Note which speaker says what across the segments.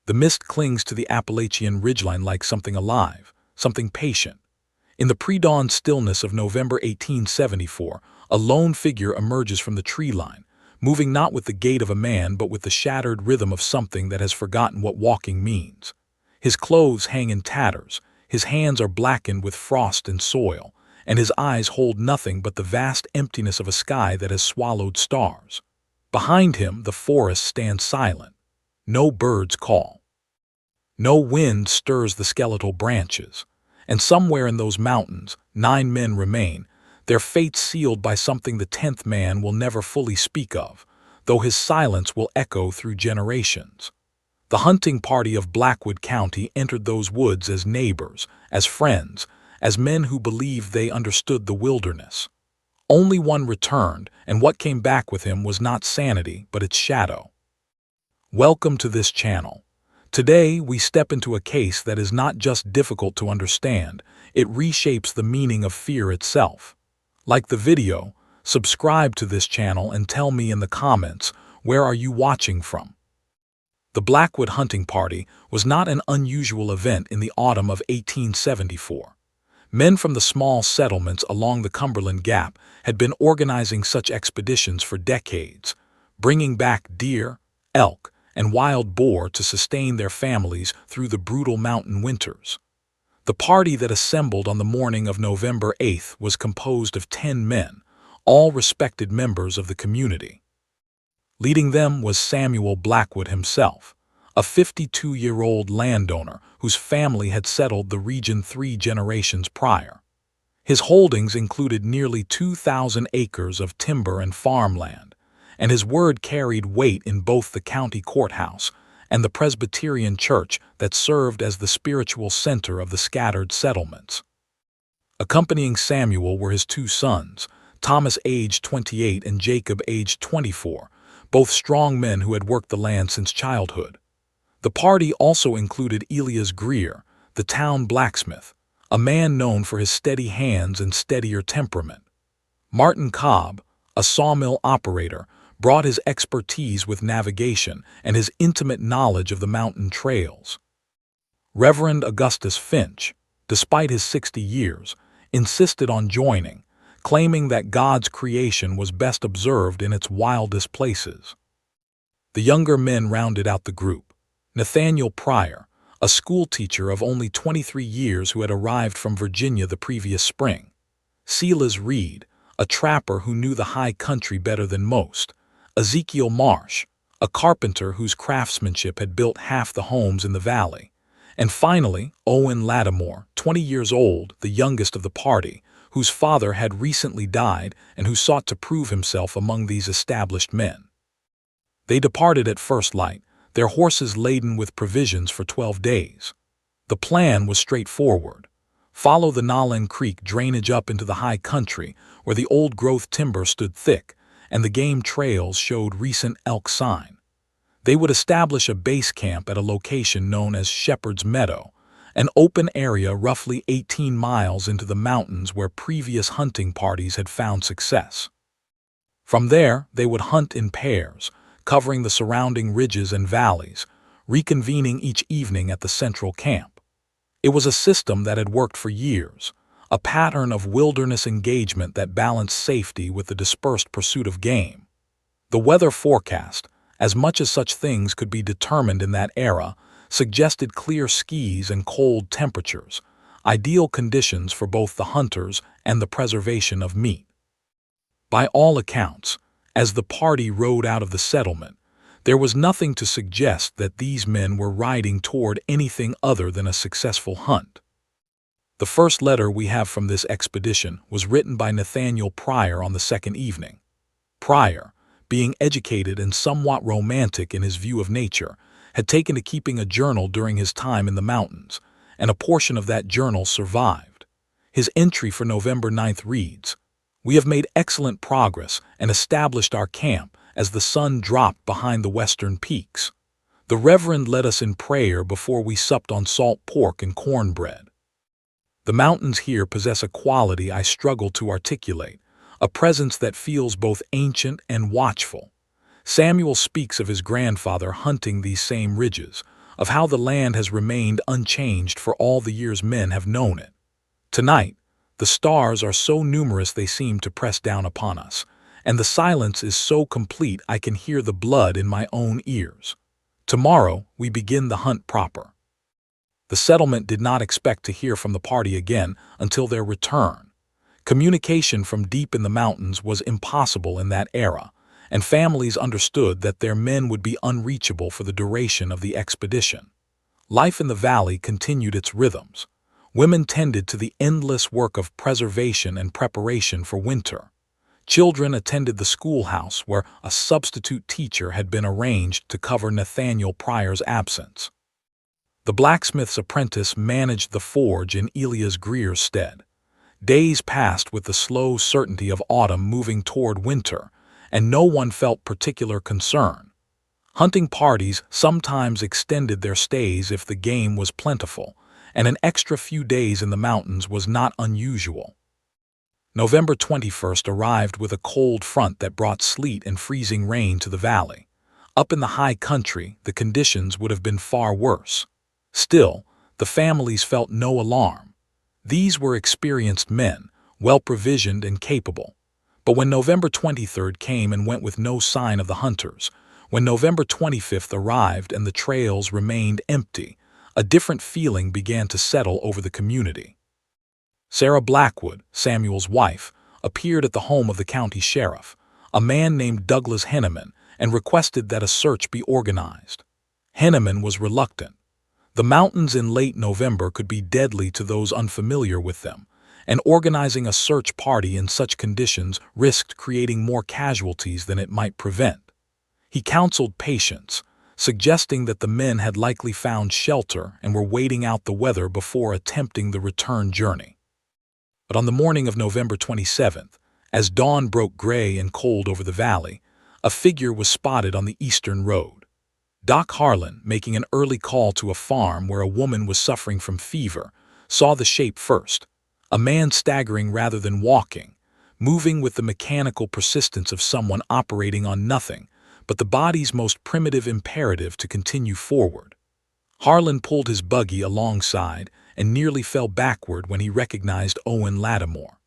Speaker 1: The mist clings to the Appalachian ridgeline like something alive, something patient. In the pre-dawn stillness of November 1874, a lone figure emerges from the tree line, moving not with the gait of a man but with the shattered rhythm of something that has forgotten what walking means. His clothes hang in tatters, his hands are blackened with frost and soil, and his eyes hold nothing but the vast emptiness of a sky that has swallowed stars. Behind him, the forest stands silent. No birds call. No wind stirs the skeletal branches. And somewhere in those mountains, 9 men remain, their fates sealed by something the 10th man will never fully speak of, though his silence will echo through generations. The hunting party of Blackwood County entered those woods as neighbors, as friends, as men who believed they understood the wilderness. Only one returned, and what came back with him was not sanity, but its shadow. Welcome to this channel. Today, we step into a case that is not just difficult to understand, it reshapes the meaning of fear itself. Like the video, subscribe to this channel and tell me in the comments, where are you watching from? The Blackwood hunting party was not an unusual event in the autumn of 1874. Men from the small settlements along the Cumberland Gap had been organizing such expeditions for decades, bringing back deer, elk, and wild boar to sustain their families through the brutal mountain winters. The party that assembled on the morning of November 8th was composed of 10 men, all respected members of the community. Leading them was Samuel Blackwood himself, a 52-year-old landowner whose family had settled the region 3 generations prior. His holdings included nearly 2,000 acres of timber and farmland, and his word carried weight in both the county courthouse and the Presbyterian church that served as the spiritual center of the scattered settlements. Accompanying Samuel were his 2 sons, Thomas aged 28 and Jacob aged 24, both strong men who had worked the land since childhood. The party also included Elias Greer, the town blacksmith, a man known for his steady hands and steadier temperament. Martin Cobb, a sawmill operator, brought his expertise with navigation and his intimate knowledge of the mountain trails. Reverend Augustus Finch, despite his 60 years, insisted on joining, claiming that God's creation was best observed in its wildest places. The younger men rounded out the group. Nathaniel Pryor, a schoolteacher of only 23 years who had arrived from Virginia the previous spring. Silas Reed, a trapper who knew the high country better than most. Ezekiel Marsh, a carpenter whose craftsmanship had built half the homes in the valley. And finally, Owen Lattimore, 20 years old, the youngest of the party, whose father had recently died and who sought to prove himself among these established men. They departed at first light, their horses laden with provisions for 12 days. The plan was straightforward. Follow the Nolin Creek drainage up into the high country where the old-growth timber stood thick, and the game trails showed recent elk sign. They would establish a base camp at a location known as Shepherd's Meadow, an open area roughly 18 miles into the mountains where previous hunting parties had found success. From there, they would hunt in pairs, covering the surrounding ridges and valleys, reconvening each evening at the central camp. It was a system that had worked for years, a pattern of wilderness engagement that balanced safety with the dispersed pursuit of game. The weather forecast, as much as such things could be determined in that era, suggested clear skies and cold temperatures, ideal conditions for both the hunters and the preservation of meat. By all accounts, as the party rode out of the settlement, there was nothing to suggest that these men were riding toward anything other than a successful hunt. The first letter we have from this expedition was written by Nathaniel Pryor on the second evening. Pryor, being educated and somewhat romantic in his view of nature, had taken to keeping a journal during his time in the mountains, and a portion of that journal survived. His entry for November 9th reads, "We have made excellent progress and established our camp as the sun dropped behind the western peaks. The Reverend led us in prayer before we supped on salt pork and cornbread. The mountains here possess a quality I struggle to articulate, a presence that feels both ancient and watchful. Samuel speaks of his grandfather hunting these same ridges, of how the land has remained unchanged for all the years men have known it. Tonight, the stars are so numerous they seem to press down upon us, and the silence is so complete I can hear the blood in my own ears. Tomorrow, we begin the hunt proper. The settlement did not expect to hear from the party again until their return. Communication from deep in the mountains was impossible in that era, and families understood that their men would be unreachable for the duration of the expedition. Life in the valley continued its rhythms. Women tended to the endless work of preservation and preparation for winter. Children attended the schoolhouse where a substitute teacher had been arranged to cover Nathaniel Pryor's absence. The blacksmith's apprentice managed the forge in Elias Greer's stead. Days passed with the slow certainty of autumn moving toward winter, and no one felt particular concern. Hunting parties sometimes extended their stays if the game was plentiful, and an extra few days in the mountains was not unusual. November 21st arrived with a cold front that brought sleet and freezing rain to the valley. Up in the high country, the conditions would have been far worse. Still, the families felt no alarm. These were experienced men, well-provisioned and capable. But when November 23rd came and went with no sign of the hunters, when November 25th arrived and the trails remained empty, a different feeling began to settle over the community. Sarah Blackwood, Samuel's wife, appeared at the home of the county sheriff, a man named Douglas Henneman, and requested that a search be organized. Henneman was reluctant. The mountains in late November could be deadly to those unfamiliar with them, and organizing a search party in such conditions risked creating more casualties than it might prevent. He counseled patience, suggesting that the men had likely found shelter and were waiting out the weather before attempting the return journey. But on the morning of November 27th, as dawn broke gray and cold over the valley, a figure was spotted on the eastern road. Doc Harlan, making an early call to a farm where a woman was suffering from fever, saw the shape first, a man staggering rather than walking, moving with the mechanical persistence of someone operating on nothing but the body's most primitive imperative to continue forward. Harlan pulled his buggy alongside and nearly fell backward when he recognized Owen Lattimore.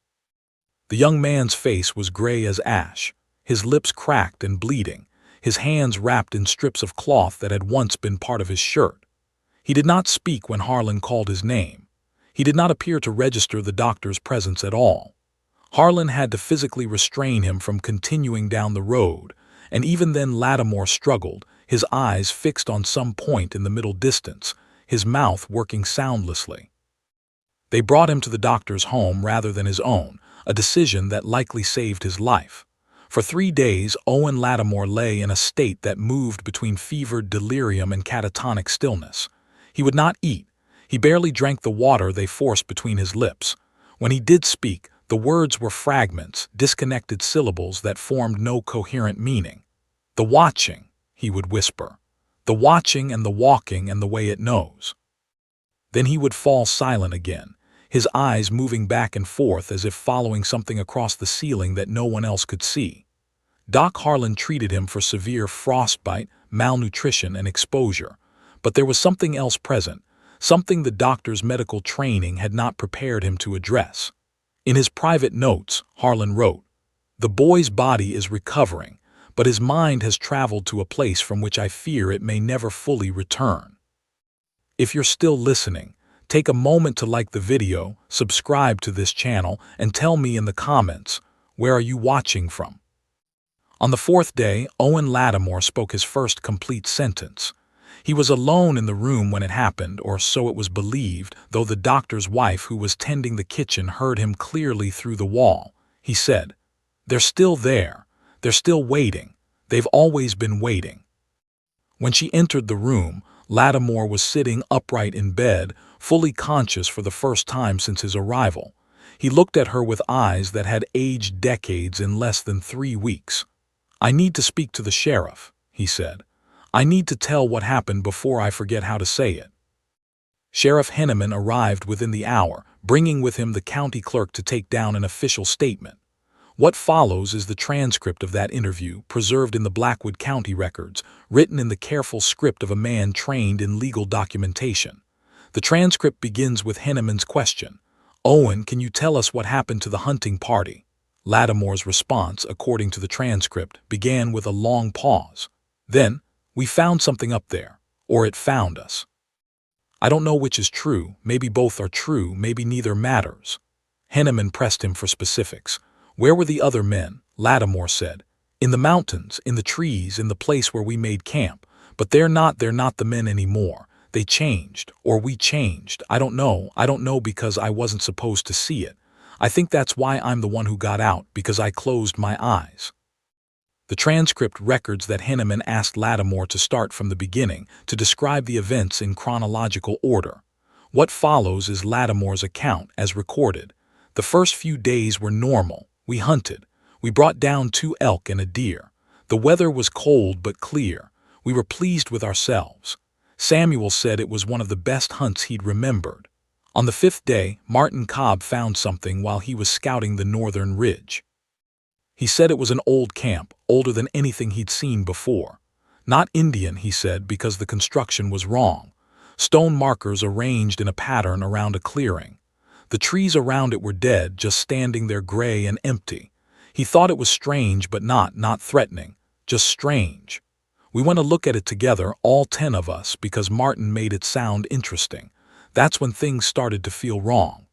Speaker 1: The young man's face was gray as ash, his lips cracked and bleeding, his hands wrapped in strips of cloth that had once been part of his shirt. He did not speak when Harlan called his name. He did not appear to register the doctor's presence at all. Harlan had to physically restrain him from continuing down the road, and even then Lattimore struggled, his eyes fixed on some point in the middle distance, his mouth working soundlessly. They brought him to the doctor's home rather than his own, a decision that likely saved his life. For 3 days, Owen Lattimore lay in a state that moved between fevered delirium and catatonic stillness. He would not eat. He barely drank the water they forced between his lips. When he did speak, the words were fragments, disconnected syllables that formed no coherent meaning. "The watching," he would whisper. "The watching and the walking and the way it knows." Then he would fall silent again, his eyes moving back and forth as if following something across the ceiling that no one else could see. Doc Harlan treated him for severe frostbite, malnutrition, and exposure, but there was something else present, something the doctor's medical training had not prepared him to address. In his private notes, Harlan wrote, "The boy's body is recovering, but his mind has traveled to a place from which I fear it may never fully return." If you're still listening, take a moment to like the video, subscribe to this channel, and tell me in the comments, where are you watching from? On the 4th day, Owen Lattimore spoke his first complete sentence. He was alone in the room when it happened, or so it was believed, though the doctor's wife who was tending the kitchen heard him clearly through the wall. He said, "They're still there. They're still waiting. They've always been waiting." When she entered the room, Lattimore was sitting upright in bed, fully conscious for the first time since his arrival. He looked at her with eyes that had aged decades in less than 3 weeks. "I need to speak to the sheriff," he said. "I need to tell what happened before I forget how to say it." Sheriff Henneman arrived within the hour, bringing with him the county clerk to take down an official statement. What follows is the transcript of that interview, preserved in the Blackwood County records, written in the careful script of a man trained in legal documentation. The transcript begins with Henneman's question, "Owen, can you tell us what happened to the hunting party?" Lattimore's response, according to the transcript, began with a long pause. Then, "We found something up there, or it found us. I don't know which is true, maybe both are true, maybe neither matters." Henneman pressed him for specifics. "Where were the other men?" Lattimore said. "In the mountains, in the trees, in the place where we made camp. But they're not the men anymore. They changed, or we changed. I don't know because I wasn't supposed to see it. I think that's why I'm the one who got out, because I closed my eyes." The transcript records that Henneman asked Lattimore to start from the beginning, to describe the events in chronological order. What follows is Lattimore's account, as recorded. "The first few days were normal. We hunted. We brought down 2 elk and a deer. The weather was cold but clear. We were pleased with ourselves. Samuel said it was one of the best hunts he'd remembered. On the 5th day, Martin Cobb found something while he was scouting the northern ridge. He said it was an old camp, older than anything he'd seen before. Not Indian, he said, because the construction was wrong. Stone markers arranged in a pattern around a clearing. The trees around it were dead, just standing there gray and empty. He thought it was strange, but not threatening, just strange. We went to look at it together, all 10 of us, because Martin made it sound interesting. That's when things started to feel wrong."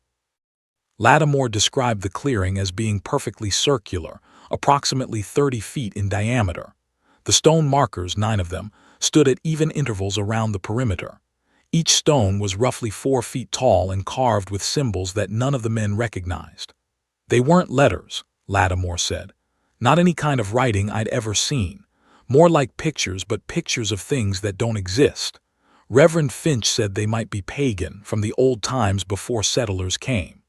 Speaker 1: Lattimore described the clearing as being perfectly circular, approximately 30 feet in diameter. The stone markers, 9 of them, stood at even intervals around the perimeter. Each stone was roughly 4 feet tall and carved with symbols that none of the men recognized. "They weren't letters," Lattimore said. "Not any kind of writing I'd ever seen. More like pictures, but pictures of things that don't exist. Reverend Finch said they might be pagan, from the old times before settlers came.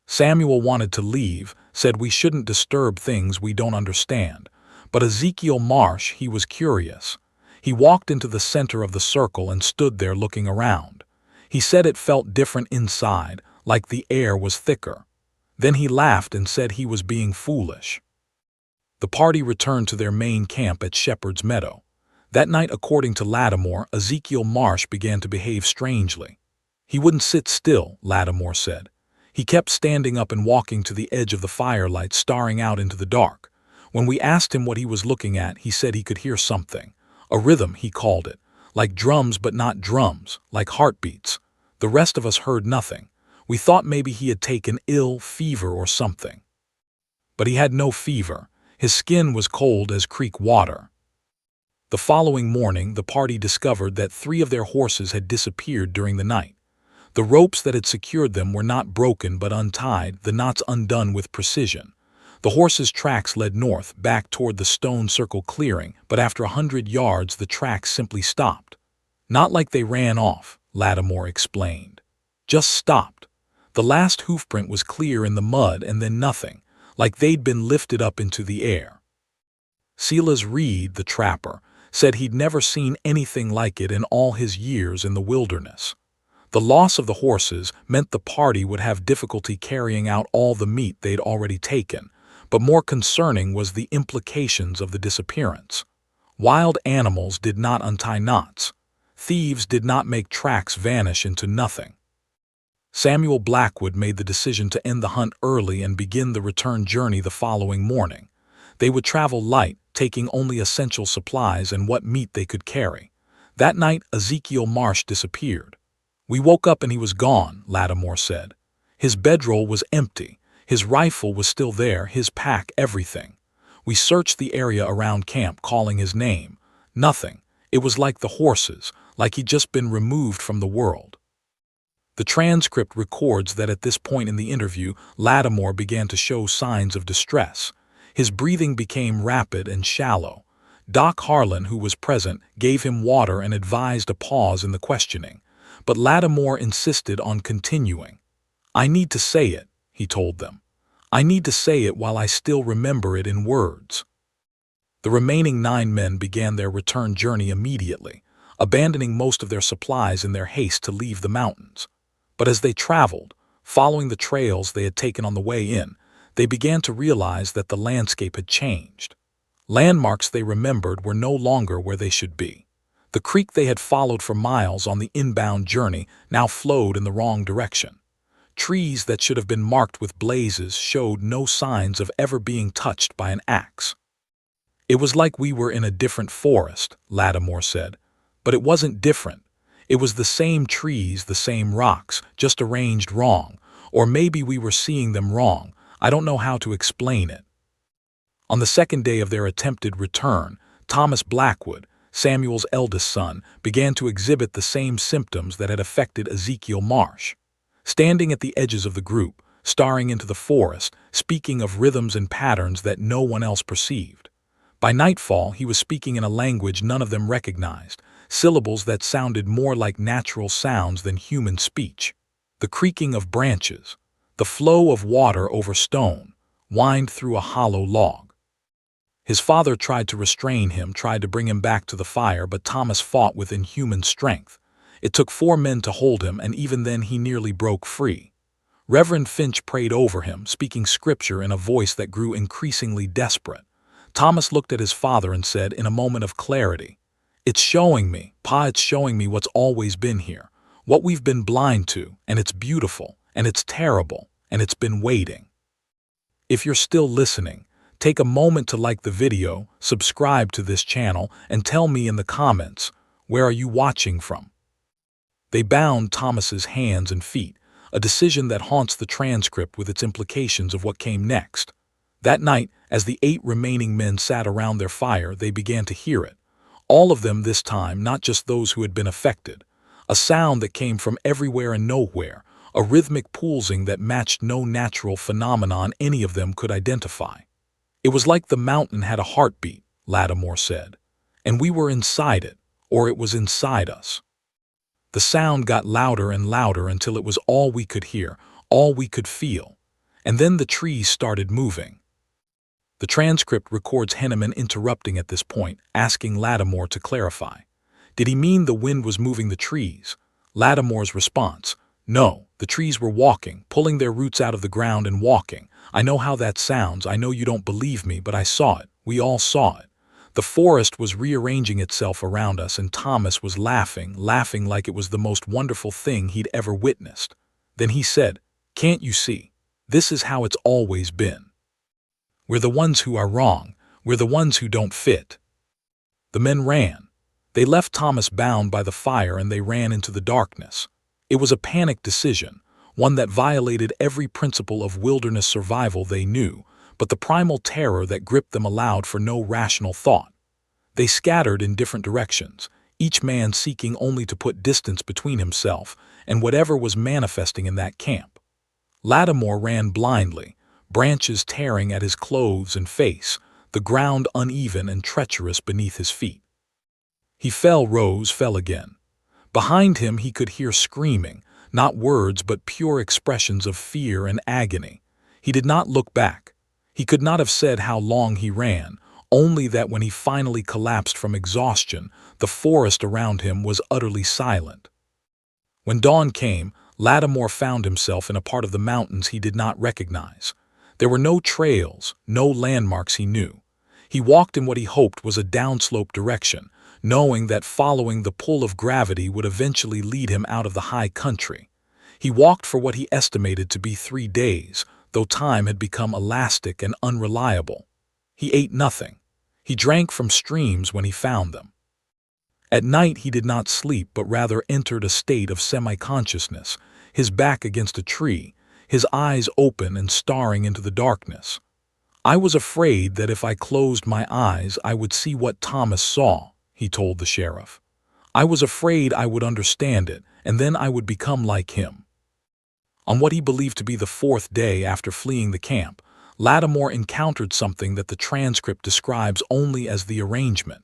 Speaker 1: Samuel wanted to leave, said we shouldn't disturb things we don't understand. But Ezekiel Marsh, he was curious. He walked into the center of the circle and stood there looking around. He said it felt different inside, like the air was thicker. Then he laughed and said he was being foolish." The party returned to their main camp at Shepherd's Meadow. That night, according to Lattimore, Ezekiel Marsh began to behave strangely. "He wouldn't sit still," Lattimore said. "He kept standing up and walking to the edge of the firelight, staring out into the dark. When we asked him what he was looking at, he said he could hear something. A rhythm, he called it. Like drums, but not drums, like heartbeats. The rest of us heard nothing. We thought maybe he had taken ill, fever or something. But he had no fever. His skin was cold as creek water." The following morning, the party discovered that 3 of their horses had disappeared during the night. The ropes that had secured them were not broken but untied, the knots undone with precision. The horses' tracks led north, back toward the stone circle clearing, but after 100 yards the tracks simply stopped. "Not like they ran off," Lattimore explained. "Just stopped. The last hoofprint was clear in the mud and then nothing, like they'd been lifted up into the air." Silas Reed, the trapper, said he'd never seen anything like it in all his years in the wilderness. The loss of the horses meant the party would have difficulty carrying out all the meat they'd already taken, but more concerning was the implications of the disappearance. Wild animals did not untie knots. Thieves did not make tracks vanish into nothing. Samuel Blackwood made the decision to end the hunt early and begin the return journey the following morning. They would travel light, taking only essential supplies and what meat they could carry. That night, Ezekiel Marsh disappeared. "We woke up and he was gone," Lattimore said. "His bedroll was empty. His rifle was still there, his pack, everything. We searched the area around camp, calling his name. Nothing. It was like the horses, like he'd just been removed from the world." The transcript records that at this point in the interview, Lattimore began to show signs of distress. His breathing became rapid and shallow. Doc Harlan, who was present, gave him water and advised a pause in the questioning. But Lattimore insisted on continuing. "I need to say it," he told them. "I need to say it while I still remember it in words." The remaining 9 men began their return journey immediately, abandoning most of their supplies in their haste to leave the mountains. But as they traveled, following the trails they had taken on the way in, they began to realize that the landscape had changed. Landmarks they remembered were no longer where they should be. The creek they had followed for miles on the inbound journey now flowed in the wrong direction. Trees that should have been marked with blazes showed no signs of ever being touched by an axe. "It was like we were in a different forest," Lattimore said. "But it wasn't different. It was the same trees, the same rocks, just arranged wrong. Or maybe we were seeing them wrong. I don't know how to explain it." On the second day of their attempted return, Thomas Blackwood, Samuel's eldest son, began to exhibit the same symptoms that had affected Ezekiel Marsh. Standing at the edges of the group, staring into the forest, speaking of rhythms and patterns that no one else perceived. By nightfall, he was speaking in a language none of them recognized, syllables that sounded more like natural sounds than human speech. The creaking of branches, the flow of water over stone, whined through a hollow log. His father tried to restrain him, tried to bring him back to the fire, but Thomas fought with inhuman strength. It took 4 men to hold him, and even then he nearly broke free. Reverend Finch prayed over him, speaking scripture in a voice that grew increasingly desperate. Thomas looked at his father and said, in a moment of clarity, "It's showing me, Pa, it's showing me what's always been here, what we've been blind to, and it's beautiful, and it's terrible, and it's been waiting." If you're still listening, take a moment to like the video, subscribe to this channel, and tell me in the comments, where are you watching from? They bound Thomas's hands and feet, a decision that haunts the transcript with its implications of what came next. That night, as the 8 remaining men sat around their fire, they began to hear it. All of them this time, not just those who had been affected. A sound that came from everywhere and nowhere, a rhythmic pulsing that matched no natural phenomenon any of them could identify. "It was like the mountain had a heartbeat," Lattimore said, "and we were inside it, or it was inside us." The sound got louder and louder until it was all we could hear, all we could feel. And then the trees started moving. The transcript records Henneman interrupting at this point, asking Lattimore to clarify. Did he mean the wind was moving the trees? Lattimore's response, "No, the trees were walking, pulling their roots out of the ground and walking. I know how that sounds, I know you don't believe me, but I saw it, we all saw it. The forest was rearranging itself around us, and Thomas was laughing like it was the most wonderful thing he'd ever witnessed. Then he said, 'Can't you see? This is how it's always been. We're the ones who are wrong, we're the ones who don't fit.'" The men ran. They left Thomas bound by the fire and they ran into the darkness. It was a panicked decision, one that violated every principle of wilderness survival they knew, but the primal terror that gripped them allowed for no rational thought. They scattered in different directions, each man seeking only to put distance between himself and whatever was manifesting in that camp. Lattimore ran blindly, branches tearing at his clothes and face, the ground uneven and treacherous beneath his feet. He fell, rose, fell again. Behind him he could hear screaming, not words but pure expressions of fear and agony. He did not look back. He could not have said how long he ran, only that when he finally collapsed from exhaustion, the forest around him was utterly silent. When dawn came, Lattimore found himself in a part of the mountains he did not recognize. There were no trails, no landmarks he knew. He walked in what he hoped was a downslope direction, knowing that following the pull of gravity would eventually lead him out of the high country. He walked for what he estimated to be 3 days, though time had become elastic and unreliable. He ate nothing. He drank from streams when he found them. At night he did not sleep, but rather entered a state of semi-consciousness, his back against a tree, his eyes open and staring into the darkness. "I was afraid that if I closed my eyes I would see what Thomas saw," he told the sheriff. "I was afraid I would understand it, and then I would become like him." On what he believed to be the 4th day after fleeing the camp, Lattimore encountered something that the transcript describes only as the arrangement.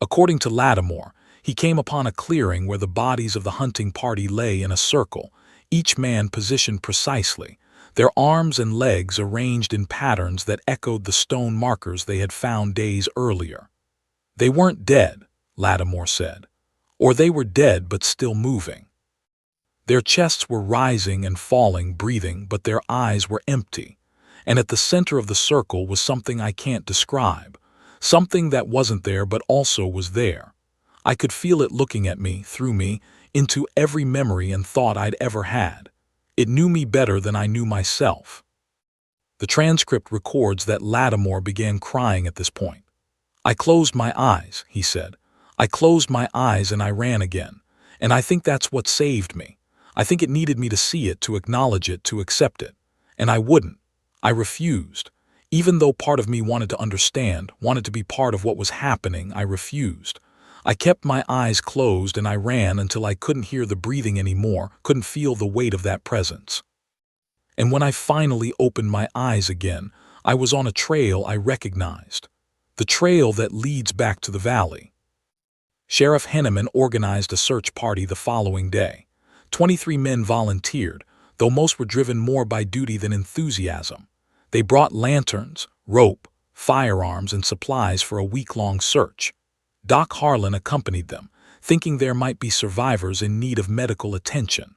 Speaker 1: According to Lattimore, he came upon a clearing where the bodies of the hunting party lay in a circle, each man positioned precisely, their arms and legs arranged in patterns that echoed the stone markers they had found days earlier. They weren't dead, Lattimore said, or they were dead but still moving. Their chests were rising and falling, breathing, but their eyes were empty, and at the center of the circle was something I can't describe, something that wasn't there but also was there. I could feel it looking at me, through me, into every memory and thought I'd ever had. It knew me better than I knew myself. The transcript records that Lattimore began crying at this point. "I closed my eyes," he said. "I closed my eyes and I ran again. And I think that's what saved me. I think it needed me to see it, to acknowledge it, to accept it. And I wouldn't. I refused. Even though part of me wanted to understand, wanted to be part of what was happening, I refused. I kept my eyes closed and I ran until I couldn't hear the breathing anymore, couldn't feel the weight of that presence. And when I finally opened my eyes again, I was on a trail I recognized. The trail that leads back to the valley." Sheriff Henneman organized a search party the following day. 23 men volunteered, though most were driven more by duty than enthusiasm. They brought lanterns, rope, firearms, and supplies for a week-long search. Doc Harlan accompanied them, thinking there might be survivors in need of medical attention.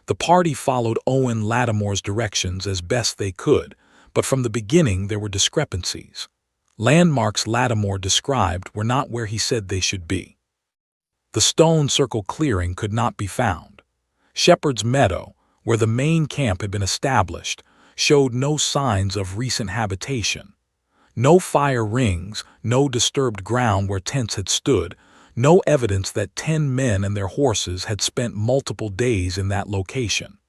Speaker 1: The party followed Owen Lattimore's directions as best they could, but from the beginning there were discrepancies. Landmarks Lattimore described were not where he said they should be. The Stone Circle clearing could not be found. Shepherd's Meadow, where the main camp had been established, showed no signs of recent habitation. No fire rings, no disturbed ground where tents had stood, no evidence that 10 men and their horses had spent multiple days in that location.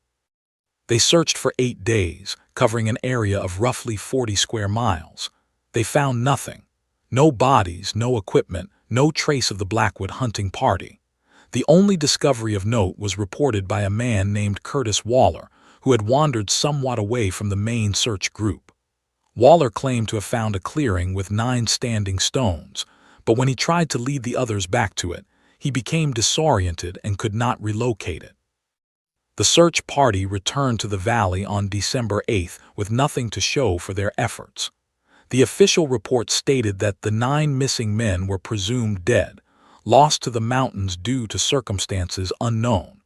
Speaker 1: They searched for 8 days, covering an area of roughly 40 square miles. They found nothing. No bodies, no equipment, no trace of the Blackwood hunting party. The only discovery of note was reported by a man named Curtis Waller, who had wandered somewhat away from the main search group. Waller claimed to have found a clearing with 9 standing stones, but when he tried to lead the others back to it, he became disoriented and could not relocate it. The search party returned to the valley on December 8th with nothing to show for their efforts. The official report stated that the 9 missing men were presumed dead, lost to the mountains due to circumstances unknown.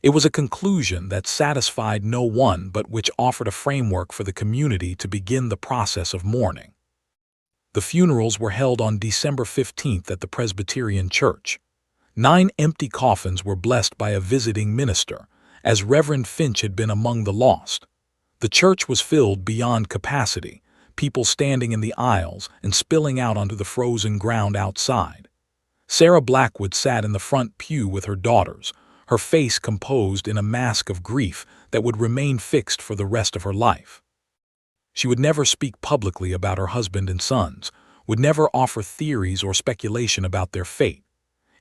Speaker 1: It was a conclusion that satisfied no one but which offered a framework for the community to begin the process of mourning. The funerals were held on December 15th at the Presbyterian Church. 9 empty coffins were blessed by a visiting minister, as Reverend Finch had been among the lost. The church was filled beyond capacity, people standing in the aisles and spilling out onto the frozen ground outside. Sarah Blackwood sat in the front pew with her daughters, her face composed in a mask of grief that would remain fixed for the rest of her life. She would never speak publicly about her husband and sons, would never offer theories or speculation about their fate.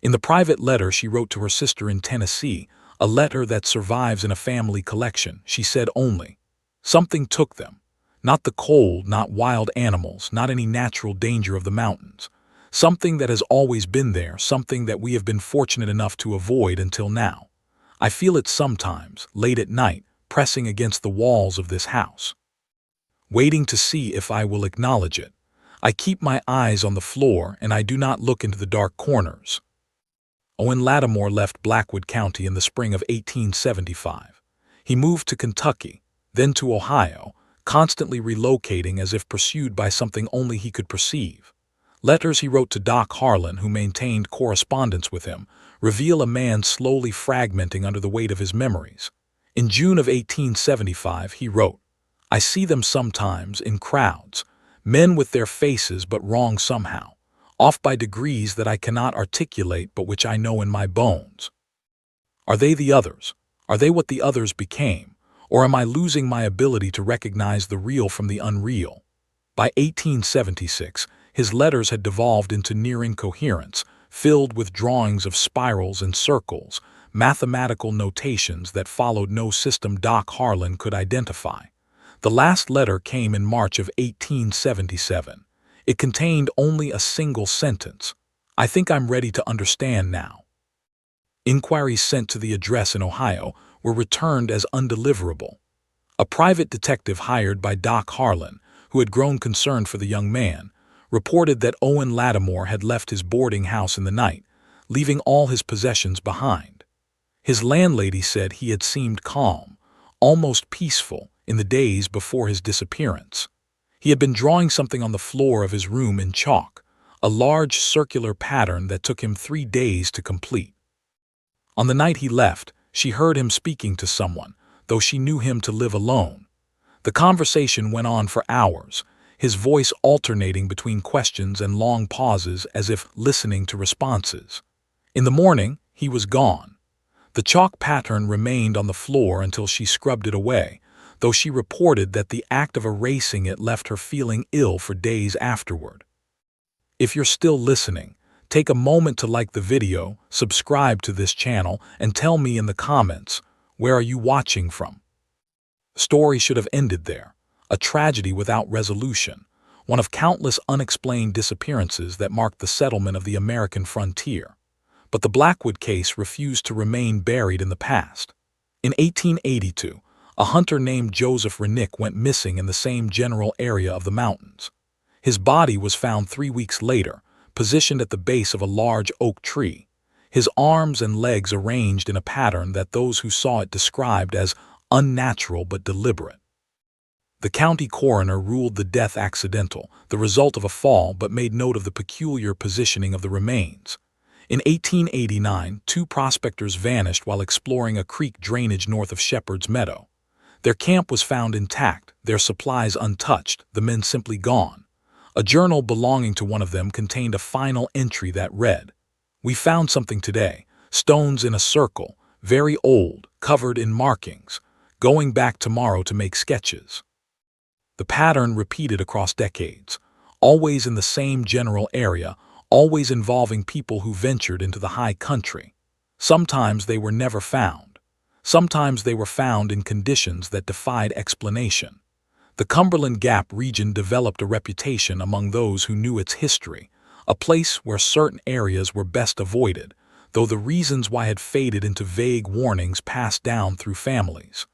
Speaker 1: In the private letter she wrote to her sister in Tennessee, a letter that survives in a family collection, she said only, "Something took them. Not the cold, not wild animals, not any natural danger of the mountains. Something that has always been there, something that we have been fortunate enough to avoid until now. I feel it sometimes, late at night, pressing against the walls of this house, waiting to see if I will acknowledge it. I keep my eyes on the floor and I do not look into the dark corners." Owen Lattimore left Blackwood County in the spring of 1875. He moved to Kentucky, then to Ohio, constantly relocating as if pursued by something only he could perceive. Letters he wrote to Doc Harlan, who maintained correspondence with him, reveal a man slowly fragmenting under the weight of his memories. In June of 1875 he wrote, "I see them sometimes in crowds, men with their faces but wrong somehow, off by degrees that I cannot articulate but which I know in my bones. Are they the others? Are they what the others became? Or am I losing my ability to recognize the real from the unreal?" By 1876, his letters had devolved into near incoherence, filled with drawings of spirals and circles, mathematical notations that followed no system Doc Harlan could identify. The last letter came in March of 1877. It contained only a single sentence, "I think I'm ready to understand now." Inquiries sent to the address in Ohio were returned as undeliverable. A private detective hired by Doc Harlan, who had grown concerned for the young man, reported that Owen Lattimore had left his boarding house in the night, leaving all his possessions behind. His landlady said he had seemed calm, almost peaceful, in the days before his disappearance. He had been drawing something on the floor of his room in chalk, a large circular pattern that took him 3 days to complete. On the night he left, she heard him speaking to someone, though she knew him to live alone. The conversation went on for hours, his voice alternating between questions and long pauses as if listening to responses. In the morning, he was gone. The chalk pattern remained on the floor until she scrubbed it away, though she reported that the act of erasing it left her feeling ill for days afterward. If you're still listening, take a moment to like the video, subscribe to this channel, and tell me in the comments, where are you watching from? The story should have ended there, a tragedy without resolution, one of countless unexplained disappearances that marked the settlement of the American frontier. But the Blackwood case refused to remain buried in the past. In 1882, a hunter named Joseph Renick went missing in the same general area of the mountains. His body was found 3 weeks later, positioned at the base of a large oak tree, his arms and legs arranged in a pattern that those who saw it described as unnatural but deliberate. The county coroner ruled the death accidental, the result of a fall, but made note of the peculiar positioning of the remains. In 1889, 2 prospectors vanished while exploring a creek drainage north of Shepherd's Meadow. Their camp was found intact, their supplies untouched, the men simply gone. A journal belonging to one of them contained a final entry that read, "We found something today, stones in a circle, very old, covered in markings, going back tomorrow to make sketches." The pattern repeated across decades, always in the same general area, always involving people who ventured into the high country. Sometimes they were never found. Sometimes they were found in conditions that defied explanation. The Cumberland Gap region developed a reputation among those who knew its history, a place where certain areas were best avoided, though the reasons why had faded into vague warnings passed down through families.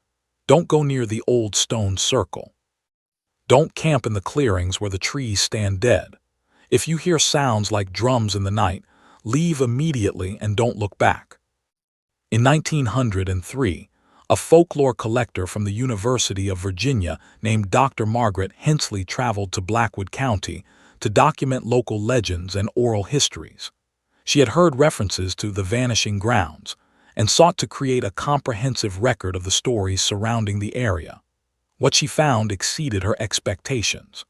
Speaker 1: Don't go near the old stone circle. Don't camp in the clearings where the trees stand dead. If you hear sounds like drums in the night, leave immediately and don't look back. In 1903, a folklore collector from the University of Virginia named Dr. Margaret Hensley traveled to Blackwood County to document local legends and oral histories. She had heard references to the vanishing grounds and sought to create a comprehensive record of the stories surrounding the area. What she found exceeded her expectations.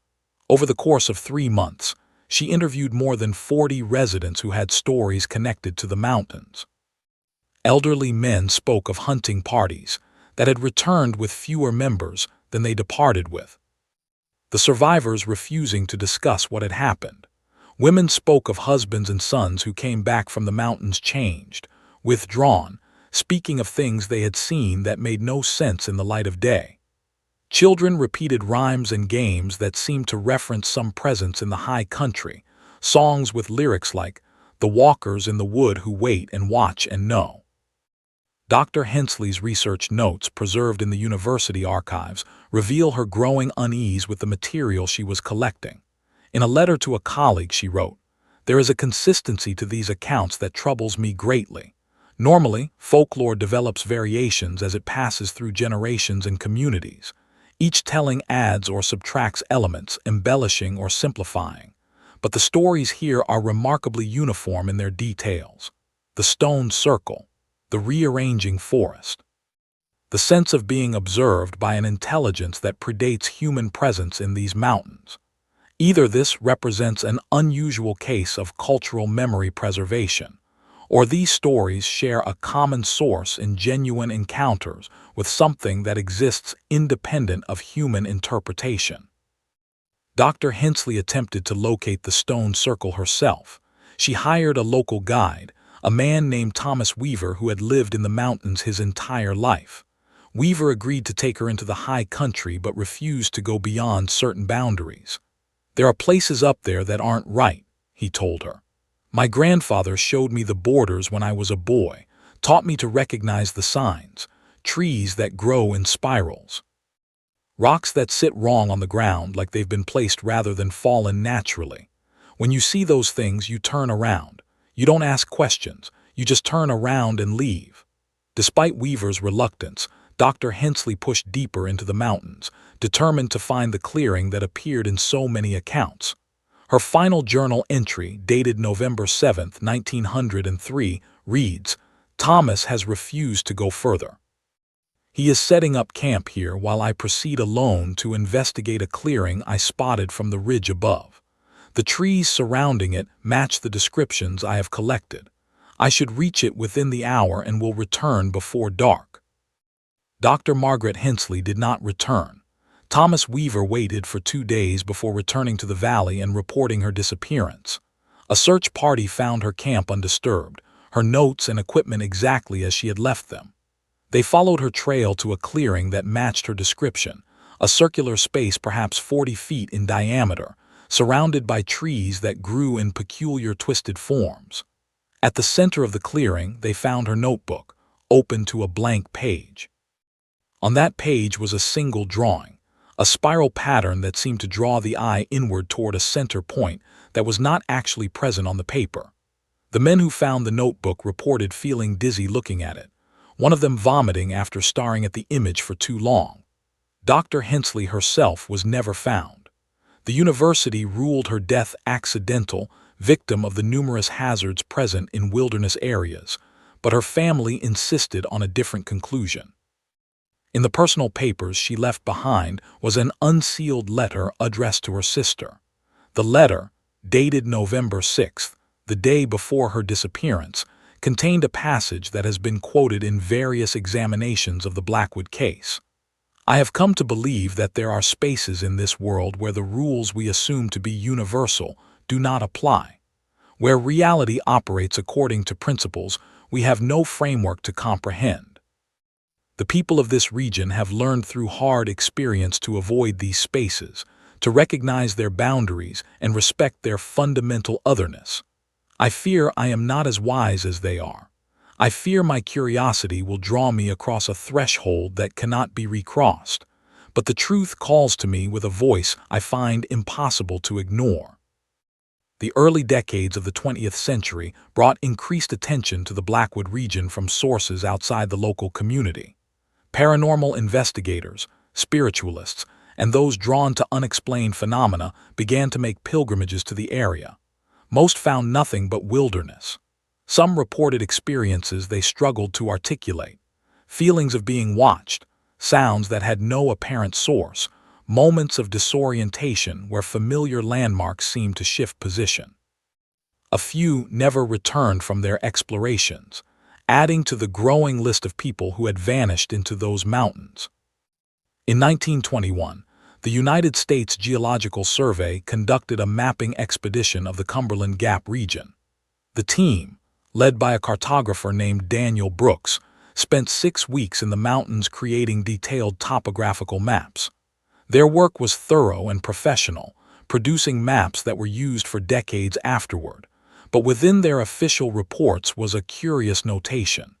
Speaker 1: Over the course of 3 months, she interviewed more than 40 residents who had stories connected to the mountains. Elderly men spoke of hunting parties that had returned with fewer members than they departed with, the survivors refusing to discuss what had happened. Women spoke of husbands and sons who came back from the mountains changed, withdrawn, speaking of things they had seen that made no sense in the light of day. Children repeated rhymes and games that seemed to reference some presence in the high country, songs with lyrics like, "The walkers in the wood who wait and watch and know." Dr. Hensley's research notes, preserved in the university archives, reveal her growing unease with the material she was collecting. In a letter to a colleague she wrote, "There is a consistency to these accounts that troubles me greatly. Normally, folklore develops variations as it passes through generations and communities. Each telling adds or subtracts elements, embellishing or simplifying. But the stories here are remarkably uniform in their details. The stone circle, the rearranging forest, the sense of being observed by an intelligence that predates human presence in these mountains. Either this represents an unusual case of cultural memory preservation, or these stories share a common source in genuine encounters with something that exists independent of human interpretation." Dr. Hensley attempted to locate the stone circle herself. She hired a local guide, a man named Thomas Weaver who had lived in the mountains his entire life. Weaver agreed to take her into the high country but refused to go beyond certain boundaries. "There are places up there that aren't right," he told her. "My grandfather showed me the borders when I was a boy, taught me to recognize the signs, trees that grow in spirals, rocks that sit wrong on the ground like they've been placed rather than fallen naturally. When you see those things, you turn around. You don't ask questions, you just turn around and leave." Despite Weaver's reluctance, Dr. Hensley pushed deeper into the mountains, determined to find the clearing that appeared in so many accounts. Her final journal entry, dated November 7, 1903, reads, "Thomas has refused to go further. He is setting up camp here while I proceed alone to investigate a clearing I spotted from the ridge above. The trees surrounding it match the descriptions I have collected. I should reach it within the hour and will return before dark." Dr. Margaret Hensley did not return. Thomas Weaver waited for 2 days before returning to the valley and reporting her disappearance. A search party found her camp undisturbed, her notes and equipment exactly as she had left them. They followed her trail to a clearing that matched her description, a circular space perhaps 40 feet in diameter, surrounded by trees that grew in peculiar twisted forms. At the center of the clearing, they found her notebook, open to a blank page. On that page was a single drawing, a spiral pattern that seemed to draw the eye inward toward a center point that was not actually present on the paper. The men who found the notebook reported feeling dizzy looking at it, one of them vomiting after staring at the image for too long. Dr. Hensley herself was never found. The university ruled her death accidental, victim of the numerous hazards present in wilderness areas, but her family insisted on a different conclusion. In the personal papers she left behind was an unsealed letter addressed to her sister. The letter, dated November 6th, the day before her disappearance, contained a passage that has been quoted in various examinations of the Blackwood case. "I have come to believe that there are spaces in this world where the rules we assume to be universal do not apply, where reality operates according to principles we have no framework to comprehend. The people of this region have learned through hard experience to avoid these spaces, to recognize their boundaries and respect their fundamental otherness. I fear I am not as wise as they are. I fear my curiosity will draw me across a threshold that cannot be recrossed, but the truth calls to me with a voice I find impossible to ignore." The early decades of the 20th century brought increased attention to the Blackwood region from sources outside the local community. Paranormal investigators, spiritualists, and those drawn to unexplained phenomena began to make pilgrimages to the area. Most found nothing but wilderness. Some reported experiences they struggled to articulate, feelings of being watched, sounds that had no apparent source, moments of disorientation where familiar landmarks seemed to shift position. A few never returned from their explorations, adding to the growing list of people who had vanished into those mountains. In 1921, the United States Geological Survey conducted a mapping expedition of the Cumberland Gap region. The team, led by a cartographer named Daniel Brooks, spent 6 weeks in the mountains creating detailed topographical maps. Their work was thorough and professional, producing maps that were used for decades afterward, but within their official reports was a curious notation.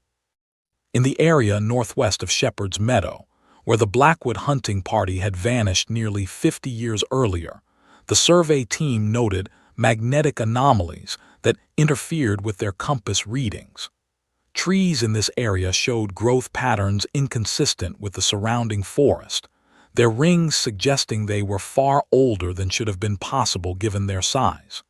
Speaker 1: In the area northwest of Shepherd's Meadow, where the Blackwood hunting party had vanished nearly 50 years earlier, the survey team noted magnetic anomalies that interfered with their compass readings. Trees in this area showed growth patterns inconsistent with the surrounding forest, their rings suggesting they were far older than should have been possible given their size.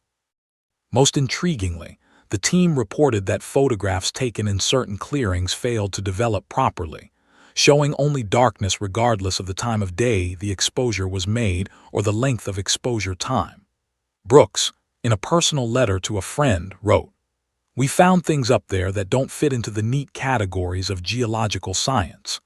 Speaker 1: Most intriguingly, the team reported that photographs taken in certain clearings failed to develop properly, showing only darkness regardless of the time of day the exposure was made or the length of exposure time. Brooks, in a personal letter to a friend, wrote, "We found things up there that don't fit into the neat categories of geological science.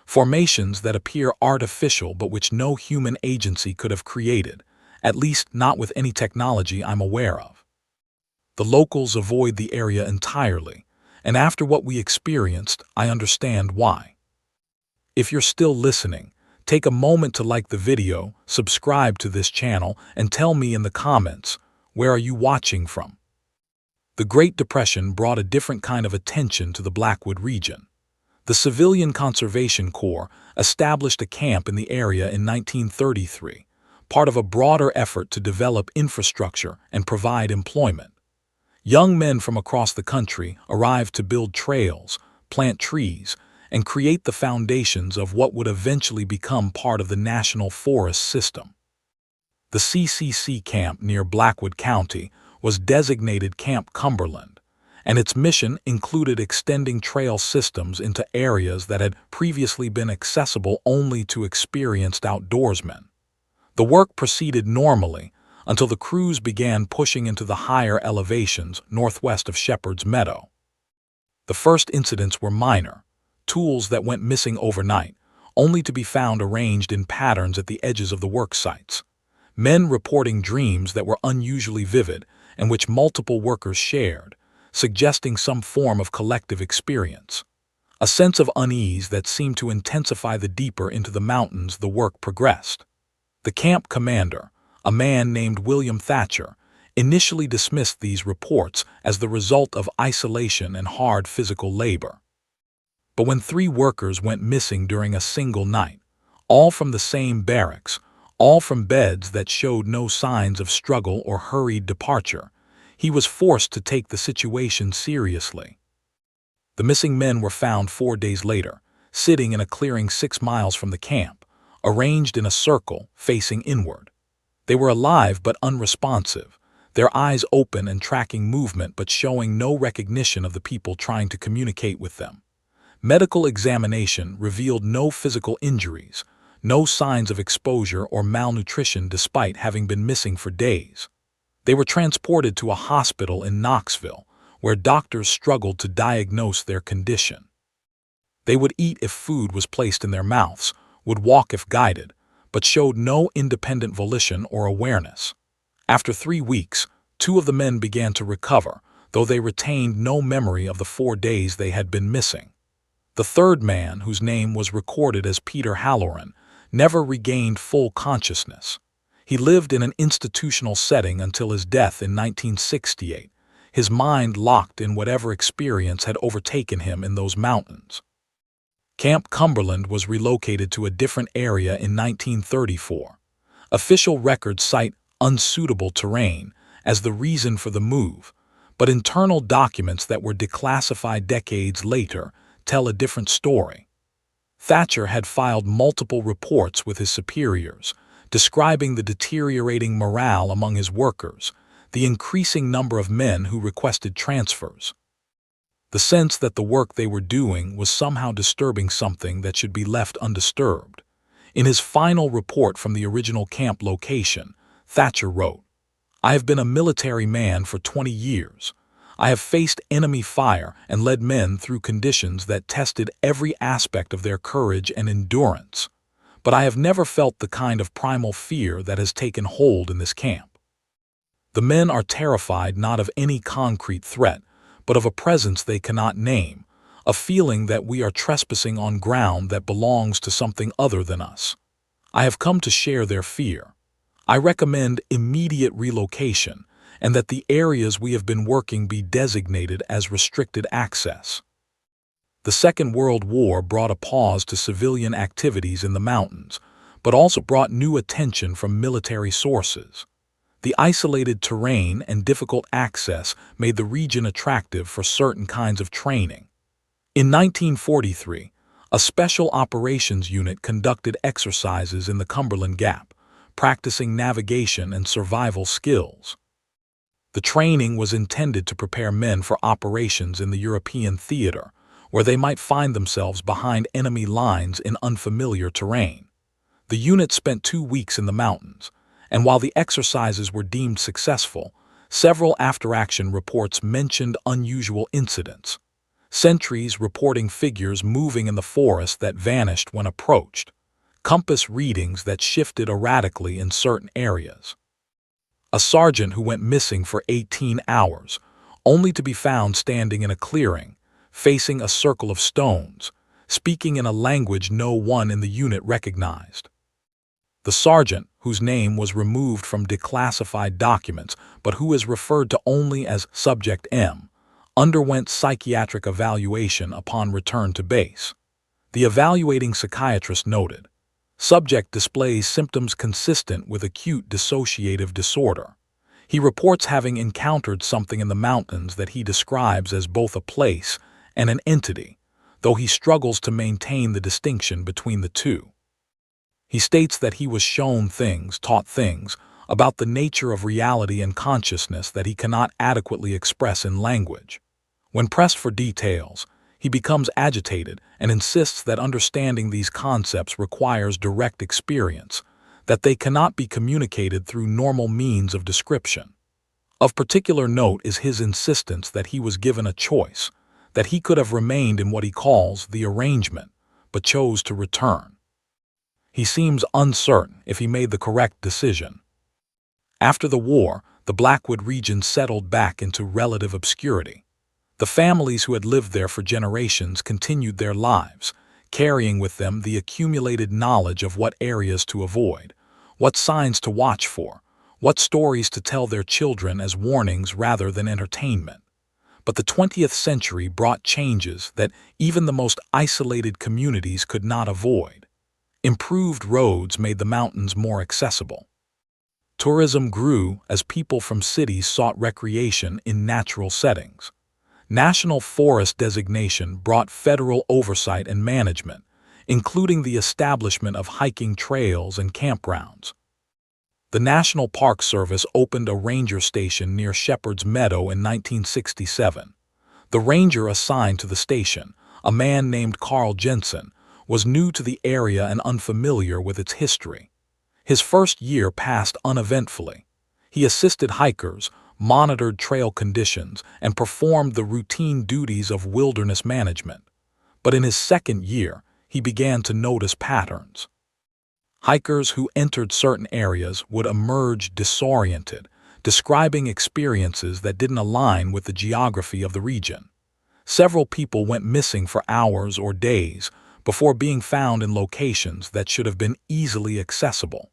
Speaker 1: Formations that appear artificial but which no human agency could have created, at least not with any technology I'm aware of. The locals avoid the area entirely, and after what we experienced, I understand why." If you're still listening, take a moment to like the video, subscribe to this channel, and tell me in the comments, where are you watching from? The Great Depression brought a different kind of attention to the Blackwood region. The Civilian Conservation Corps established a camp in the area in 1933, part of a broader effort to develop infrastructure and provide employment. Young men from across the country arrived to build trails, plant trees, and create the foundations of what would eventually become part of the National Forest System. The CCC camp near Blackwood County was designated Camp Cumberland, and its mission included extending trail systems into areas that had previously been accessible only to experienced outdoorsmen. The work proceeded normally until the crews began pushing into the higher elevations northwest of Shepherd's Meadow. The first incidents were minor, tools that went missing overnight, only to be found arranged in patterns at the edges of the work sites. Men reporting dreams that were unusually vivid and which multiple workers shared, suggesting some form of collective experience. A sense of unease that seemed to intensify the deeper into the mountains the work progressed. The camp commander, a man named William Thatcher, initially dismissed these reports as the result of isolation and hard physical labor. But when 3 workers went missing during a single night, all from the same barracks, all from beds that showed no signs of struggle or hurried departure, he was forced to take the situation seriously. The missing men were found 4 days later, sitting in a clearing 6 miles from the camp, arranged in a circle facing inward. They were alive but unresponsive, their eyes open and tracking movement but showing no recognition of the people trying to communicate with them. Medical examination revealed no physical injuries, no signs of exposure or malnutrition despite having been missing for days. They were transported to a hospital in Knoxville, where doctors struggled to diagnose their condition. They would eat if food was placed in their mouths, would walk if guided, but showed no independent volition or awareness. After 3 weeks, 2 of the men began to recover, though they retained no memory of the 4 days they had been missing. The third man, whose name was recorded as Peter Halloran, never regained full consciousness. He lived in an institutional setting until his death in 1968, his mind locked in whatever experience had overtaken him in those mountains. Camp Cumberland was relocated to a different area in 1934. Official records cite unsuitable terrain as the reason for the move, but internal documents that were declassified decades later tell a different story. Thatcher had filed multiple reports with his superiors, describing the deteriorating morale among his workers, the increasing number of men who requested transfers. The sense that the work they were doing was somehow disturbing something that should be left undisturbed. In his final report from the original camp location, Thatcher wrote, "I have been a military man for 20 years. I have faced enemy fire and led men through conditions that tested every aspect of their courage and endurance, but I have never felt the kind of primal fear that has taken hold in this camp. The men are terrified not of any concrete threat, but of a presence they cannot name, a feeling that we are trespassing on ground that belongs to something other than us. I have come to share their fear. I recommend immediate relocation, and that the areas we have been working be designated as restricted access." The Second World War brought a pause to civilian activities in the mountains, but also brought new attention from military sources. The isolated terrain and difficult access made the region attractive for certain kinds of training. In 1943, a special operations unit conducted exercises in the Cumberland Gap, practicing navigation and survival skills. The training was intended to prepare men for operations in the European theater, where they might find themselves behind enemy lines in unfamiliar terrain. The unit spent 2 weeks in the mountains, and while the exercises were deemed successful, several after-action reports mentioned unusual incidents. Sentries reporting figures moving in the forest that vanished when approached, compass readings that shifted erratically in certain areas. A sergeant who went missing for 18 hours, only to be found standing in a clearing, facing a circle of stones, speaking in a language no one in the unit recognized. The sergeant, whose name was removed from declassified documents but who is referred to only as Subject M, underwent psychiatric evaluation upon return to base. The evaluating psychiatrist noted, "Subject displays symptoms consistent with acute dissociative disorder. He reports having encountered something in the mountains that he describes as both a place and an entity, though he struggles to maintain the distinction between the two. He states that he was shown things, taught things, about the nature of reality and consciousness that he cannot adequately express in language. When pressed for details, he becomes agitated and insists that understanding these concepts requires direct experience, that they cannot be communicated through normal means of description. Of particular note is his insistence that he was given a choice, that he could have remained in what he calls the arrangement, but chose to return. He seems uncertain if he made the correct decision. After the war, the Blackwood region settled back into relative obscurity. The families who had lived there for generations continued their lives, carrying with them the accumulated knowledge of what areas to avoid, what signs to watch for, what stories to tell their children as warnings rather than entertainment. But the 20th century brought changes that even the most isolated communities could not avoid. Improved roads made the mountains more accessible. Tourism grew as people from cities sought recreation in natural settings. National forest designation brought federal oversight and management, including the establishment of hiking trails and campgrounds. The National Park Service opened a ranger station near Shepherd's Meadow in 1967. The ranger assigned to the station, a man named Carl Jensen, was new to the area and unfamiliar with its history. His first year passed uneventfully. He assisted hikers, monitored trail conditions, and performed the routine duties of wilderness management. But in his second year, he began to notice patterns. Hikers who entered certain areas would emerge disoriented, describing experiences that didn't align with the geography of the region. Several people went missing for hours or days before being found in locations that should have been easily accessible.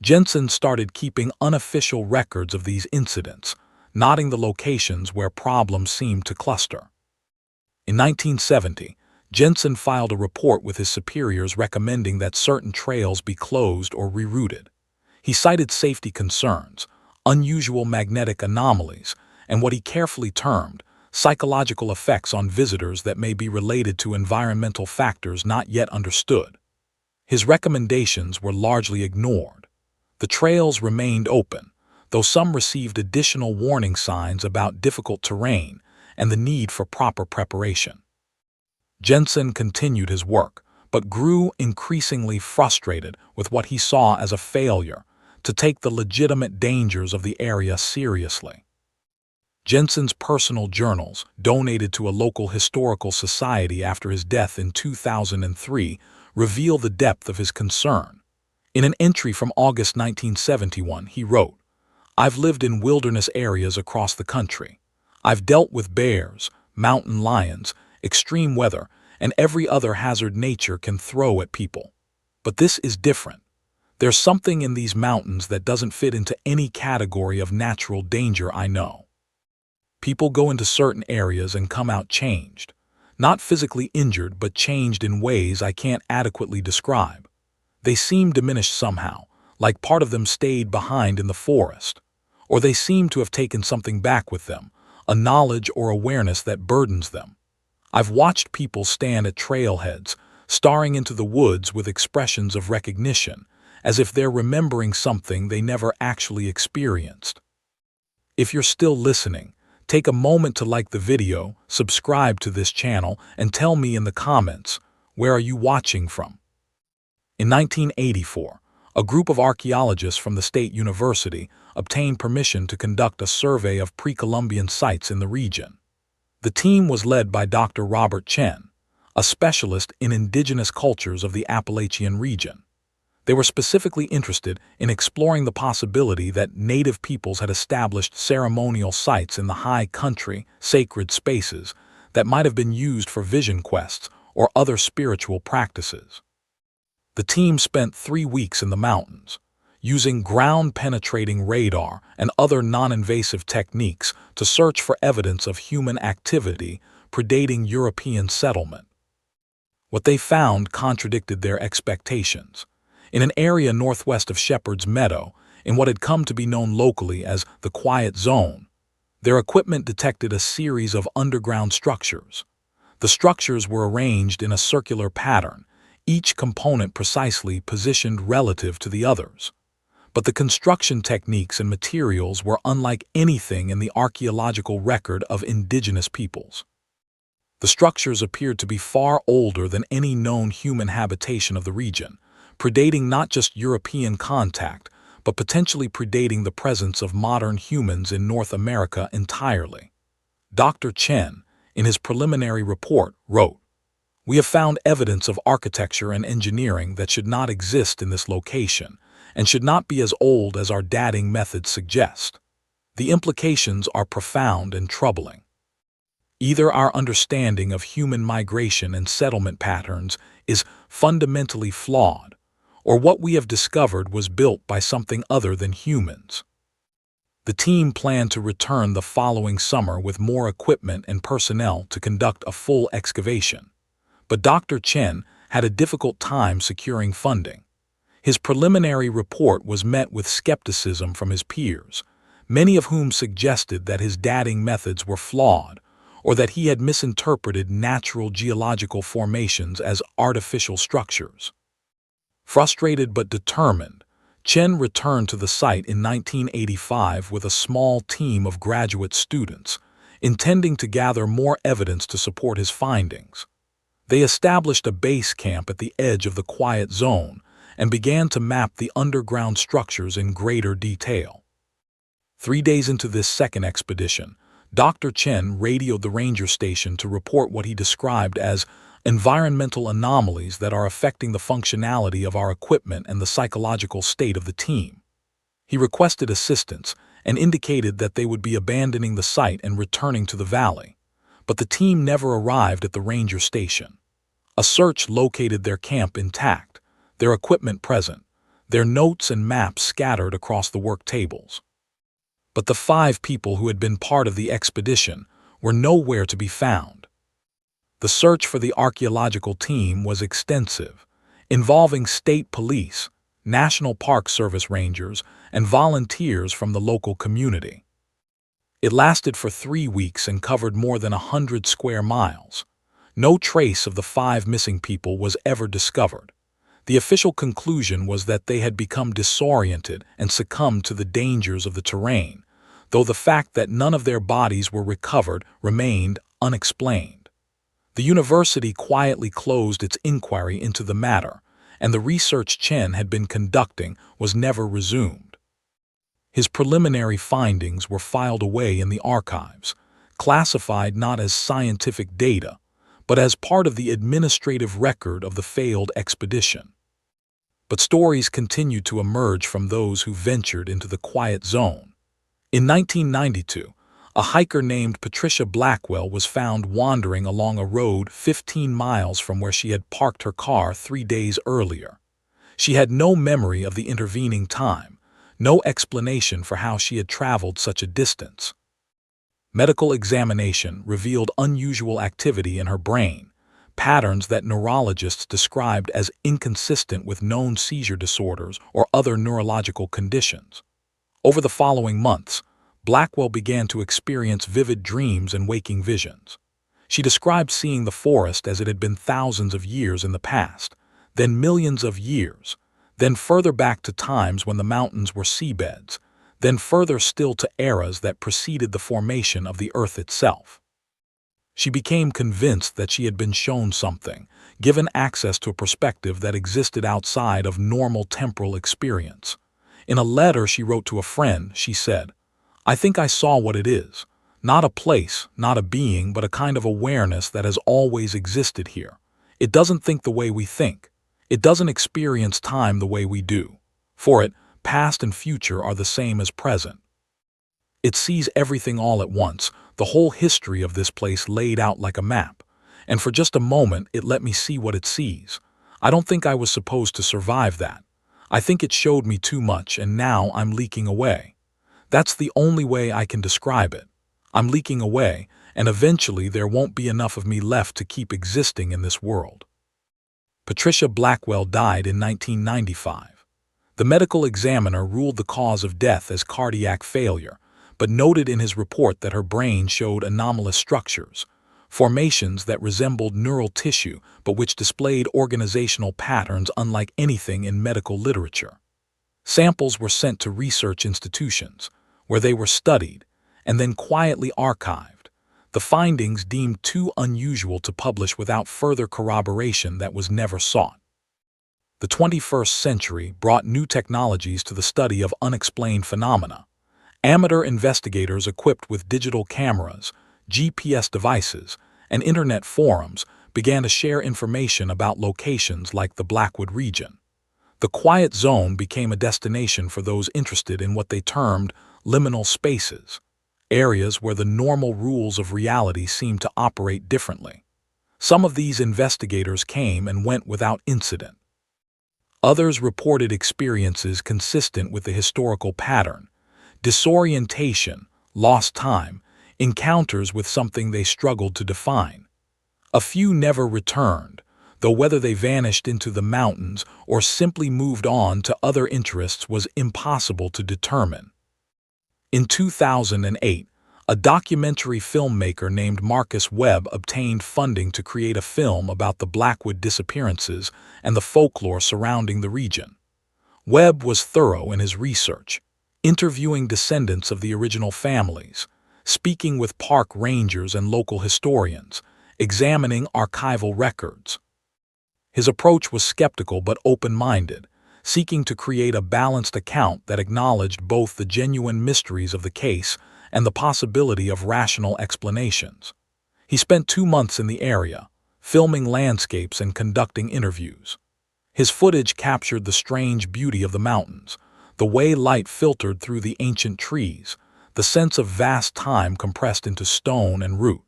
Speaker 1: Jensen started keeping unofficial records of these incidents, noting the locations where problems seemed to cluster. In 1970, Jensen filed a report with his superiors recommending that certain trails be closed or rerouted. He cited safety concerns, unusual magnetic anomalies, and what he carefully termed psychological effects on visitors that may be related to environmental factors not yet understood. His recommendations were largely ignored. The trails remained open, though some received additional warning signs about difficult terrain and the need for proper preparation. Jensen continued his work, but grew increasingly frustrated with what he saw as a failure to take the legitimate dangers of the area seriously. Jensen's personal journals, donated to a local historical society after his death in 2003, reveal the depth of his concern. In an entry from August 1971, he wrote, "I've lived in wilderness areas across the country. I've dealt with bears, mountain lions, extreme weather, and every other hazard nature can throw at people. But this is different. There's something in these mountains that doesn't fit into any category of natural danger I know. People go into certain areas and come out changed. Not physically injured, but changed in ways I can't adequately describe. They seem diminished somehow, like part of them stayed behind in the forest. Or they seem to have taken something back with them, a knowledge or awareness that burdens them. I've watched people stand at trailheads, staring into the woods with expressions of recognition, as if they're remembering something they never actually experienced." If you're still listening, take a moment to like the video, subscribe to this channel, and tell me in the comments, where are you watching from? In 1984, a group of archaeologists from the State University obtained permission to conduct a survey of pre-Columbian sites in the region. The team was led by Dr. Robert Chen, a specialist in indigenous cultures of the Appalachian region. They were specifically interested in exploring the possibility that native peoples had established ceremonial sites in the high country, sacred spaces that might have been used for vision quests or other spiritual practices. The team spent 3 weeks in the mountains, using ground-penetrating radar and other non-invasive techniques to search for evidence of human activity predating European settlement. What they found contradicted their expectations. In an area northwest of Shepherd's Meadow, in what had come to be known locally as the Quiet Zone, their equipment detected a series of underground structures. The structures were arranged in a circular pattern, each component precisely positioned relative to the others. But the construction techniques and materials were unlike anything in the archaeological record of indigenous peoples. The structures appeared to be far older than any known human habitation of the region, predating not just European contact, but potentially predating the presence of modern humans in North America entirely. Dr. Chen, in his preliminary report, wrote, "We have found evidence of architecture and engineering that should not exist in this location, and should not be as old as our dating methods suggest. The implications are profound and troubling. Either our understanding of human migration and settlement patterns is fundamentally flawed, or what we have discovered was built by something other than humans." The team planned to return the following summer with more equipment and personnel to conduct a full excavation. But Dr. Chen had a difficult time securing funding. His preliminary report was met with skepticism from his peers, many of whom suggested that his dating methods were flawed, or that he had misinterpreted natural geological formations as artificial structures. Frustrated but determined, Chen returned to the site in 1985 with a small team of graduate students, intending to gather more evidence to support his findings. They established a base camp at the edge of the quiet zone and began to map the underground structures in greater detail. 3 days into this second expedition, Dr. Chen radioed the ranger station to report what he described as environmental anomalies that are affecting the functionality of our equipment and the psychological state of the team. He requested assistance and indicated that they would be abandoning the site and returning to the valley, but the team never arrived at the ranger station. A search located their camp intact, their equipment present, their notes and maps scattered across the work tables. But the 5 people who had been part of the expedition were nowhere to be found. The search for the archaeological team was extensive, involving state police, National Park Service rangers, and volunteers from the local community. It lasted for 3 weeks and covered more than 100 square miles. No trace of the 5 missing people was ever discovered. The official conclusion was that they had become disoriented and succumbed to the dangers of the terrain, though the fact that none of their bodies were recovered remained unexplained. The university quietly closed its inquiry into the matter, and the research Chen had been conducting was never resumed. His preliminary findings were filed away in the archives, classified not as scientific data, but as part of the administrative record of the failed expedition. But stories continued to emerge from those who ventured into the quiet zone. In 1992, a hiker named Patricia Blackwell was found wandering along a road 15 miles from where she had parked her car 3 days earlier. She had no memory of the intervening time, no explanation for how she had traveled such a distance. Medical examination revealed unusual activity in her brain, patterns that neurologists described as inconsistent with known seizure disorders or other neurological conditions. Over the following months, Blackwell began to experience vivid dreams and waking visions. She described seeing the forest as it had been thousands of years in the past, then millions of years, then further back to times when the mountains were seabeds, then further still to eras that preceded the formation of the earth itself. She became convinced that she had been shown something, given access to a perspective that existed outside of normal temporal experience. In a letter she wrote to a friend, she said, "I think I saw what it is. Not a place, not a being, but a kind of awareness that has always existed here. It doesn't think the way we think. It doesn't experience time the way we do. For it, past and future are the same as present. It sees everything all at once, the whole history of this place laid out like a map. And for just a moment it let me see what it sees. I don't think I was supposed to survive that. I think it showed me too much, and now I'm leaking away. That's the only way I can describe it. I'm leaking away, and eventually there won't be enough of me left to keep existing in this world." Patricia Blackwell died in 1995. The medical examiner ruled the cause of death as cardiac failure, but noted in his report that her brain showed anomalous structures, formations that resembled neural tissue but which displayed organizational patterns unlike anything in medical literature. Samples were sent to research institutions, where they were studied and then quietly archived, the findings deemed too unusual to publish without further corroboration that was never sought. The 21st century brought new technologies to the study of unexplained phenomena. Amateur investigators equipped with digital cameras, GPS devices, and internet forums began to share information about locations like the Blackwood region. The quiet zone became a destination for those interested in what they termed liminal spaces, areas where the normal rules of reality seemed to operate differently. Some of these investigators came and went without incident. Others reported experiences consistent with the historical pattern: disorientation, lost time, encounters with something they struggled to define. A few never returned, though whether they vanished into the mountains or simply moved on to other interests was impossible to determine. In 2008, a documentary filmmaker named Marcus Webb obtained funding to create a film about the Blackwood disappearances and the folklore surrounding the region. Webb was thorough in his research, interviewing descendants of the original families, speaking with park rangers and local historians, examining archival records. His approach was skeptical but open-minded, seeking to create a balanced account that acknowledged both the genuine mysteries of the case and the possibility of rational explanations. He spent 2 months in the area, filming landscapes and conducting interviews. His footage captured the strange beauty of the mountains, the way light filtered through the ancient trees, the sense of vast time compressed into stone and root.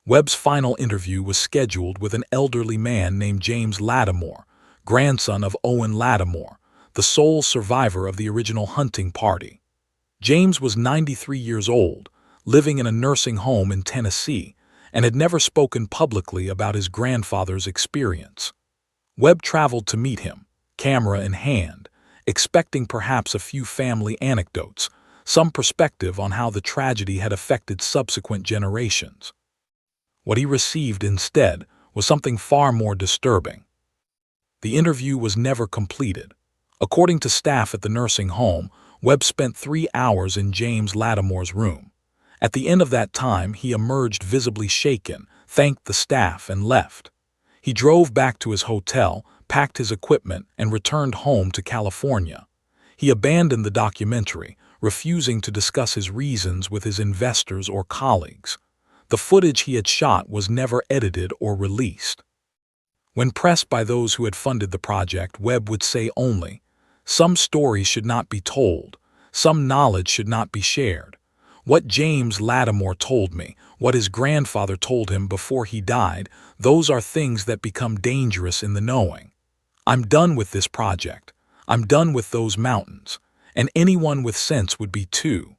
Speaker 1: Webb's final interview was scheduled with an elderly man named James Lattimore, grandson of Owen Lattimore, the sole survivor of the original hunting party. James was 93 years old, living in a nursing home in Tennessee, and had never spoken publicly about his grandfather's experience. Webb traveled to meet him, camera in hand, expecting perhaps a few family anecdotes, some perspective on how the tragedy had affected subsequent generations. What he received instead was something far more disturbing. The interview was never completed. According to staff at the nursing home, Webb spent 3 hours in James Lattimore's room. At the end of that time, he emerged visibly shaken, thanked the staff, and left. He drove back to his hotel, packed his equipment, and returned home to California. He abandoned the documentary, refusing to discuss his reasons with his investors or colleagues. The footage he had shot was never edited or released. When pressed by those who had funded the project, Webb would say only, "Some stories should not be told. Some knowledge should not be shared. What James Lattimore told me, what his grandfather told him before he died, those are things that become dangerous in the knowing. I'm done with this project. I'm done with those mountains. And anyone with sense would be too."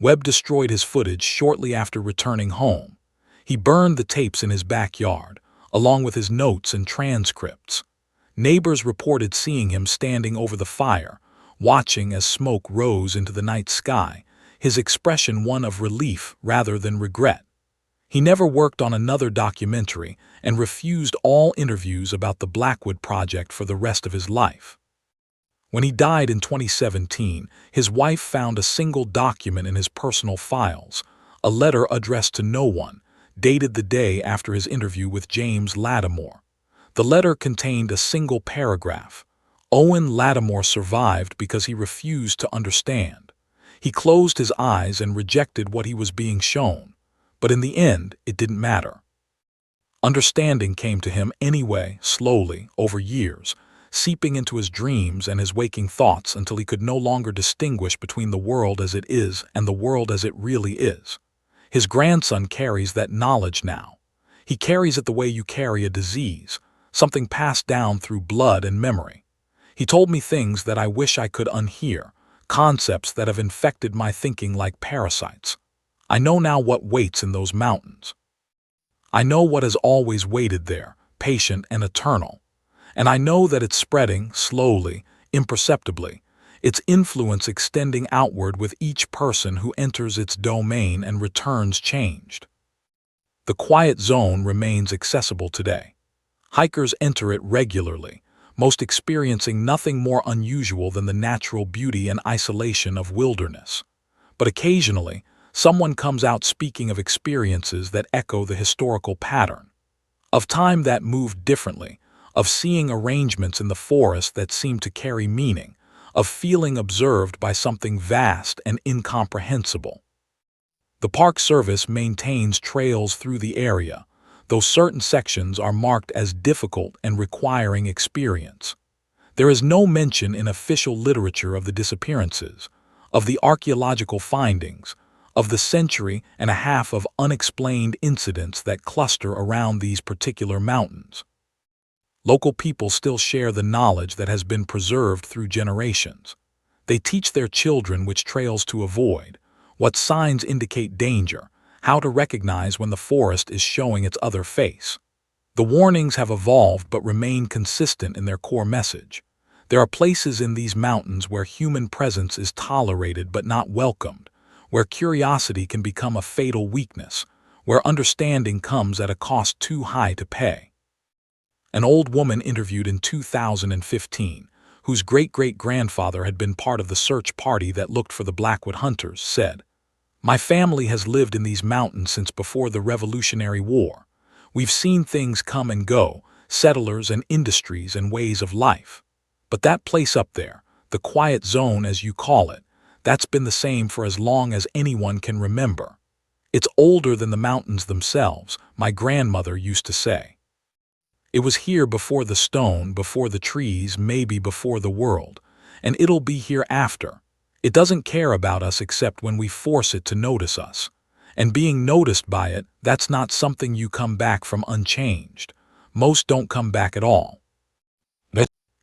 Speaker 1: Webb destroyed his footage shortly after returning home. He burned the tapes in his backyard, along with his notes and transcripts. Neighbors reported seeing him standing over the fire, watching as smoke rose into the night sky, his expression one of relief rather than regret. He never worked on another documentary and refused all interviews about the Blackwood project for the rest of his life. When he died in 2017, his wife found a single document in his personal files, a letter addressed to no one, dated the day after his interview with James Lattimore. The letter contained a single paragraph: "Owen Lattimore survived because he refused to understand. He closed his eyes and rejected what he was being shown. But in the end, it didn't matter." Understanding came to him anyway, slowly, over years, seeping into his dreams and his waking thoughts until he could no longer distinguish between the world as it is and the world as it really is. His grandson carries that knowledge now. He carries it the way you carry a disease, something passed down through blood and memory. He told me things that I wish I could unhear, concepts that have infected my thinking like parasites. I know now what waits in those mountains. I know what has always waited there, patient and eternal. And I know that it's spreading, slowly, imperceptibly, its influence extending outward with each person who enters its domain and returns changed. The quiet zone remains accessible today. Hikers enter it regularly, most experiencing nothing more unusual than the natural beauty and isolation of wilderness. But occasionally, someone comes out speaking of experiences that echo the historical pattern, of time that moved differently, of seeing arrangements in the forest that seemed to carry meaning, of feeling observed by something vast and incomprehensible. The Park Service maintains trails through the area, though certain sections are marked as difficult and requiring experience. There is no mention in official literature of the disappearances, of the archaeological findings, of the century and a half of unexplained incidents that cluster around these particular mountains. Local people still share the knowledge that has been preserved through generations. They teach their children which trails to avoid, what signs indicate danger, how to recognize when the forest is showing its other face. The warnings have evolved but remain consistent in their core message. There are places in these mountains where human presence is tolerated but not welcomed, where curiosity can become a fatal weakness, where understanding comes at a cost too high to pay. An old woman interviewed in 2015, whose great-great-grandfather had been part of the search party that looked for the Blackwood hunters, said, "My family has lived in these mountains since before the Revolutionary War. We've seen things come and go, settlers and industries and ways of life. But that place up there, the quiet zone as you call it, that's been the same for as long as anyone can remember. It's older than the mountains themselves," my grandmother used to say. "It was here before the stone, before the trees, maybe before the world, and it'll be here after. It doesn't care about us except when we force it to notice us. And being noticed by it, that's not something you come back from unchanged. Most don't come back at all."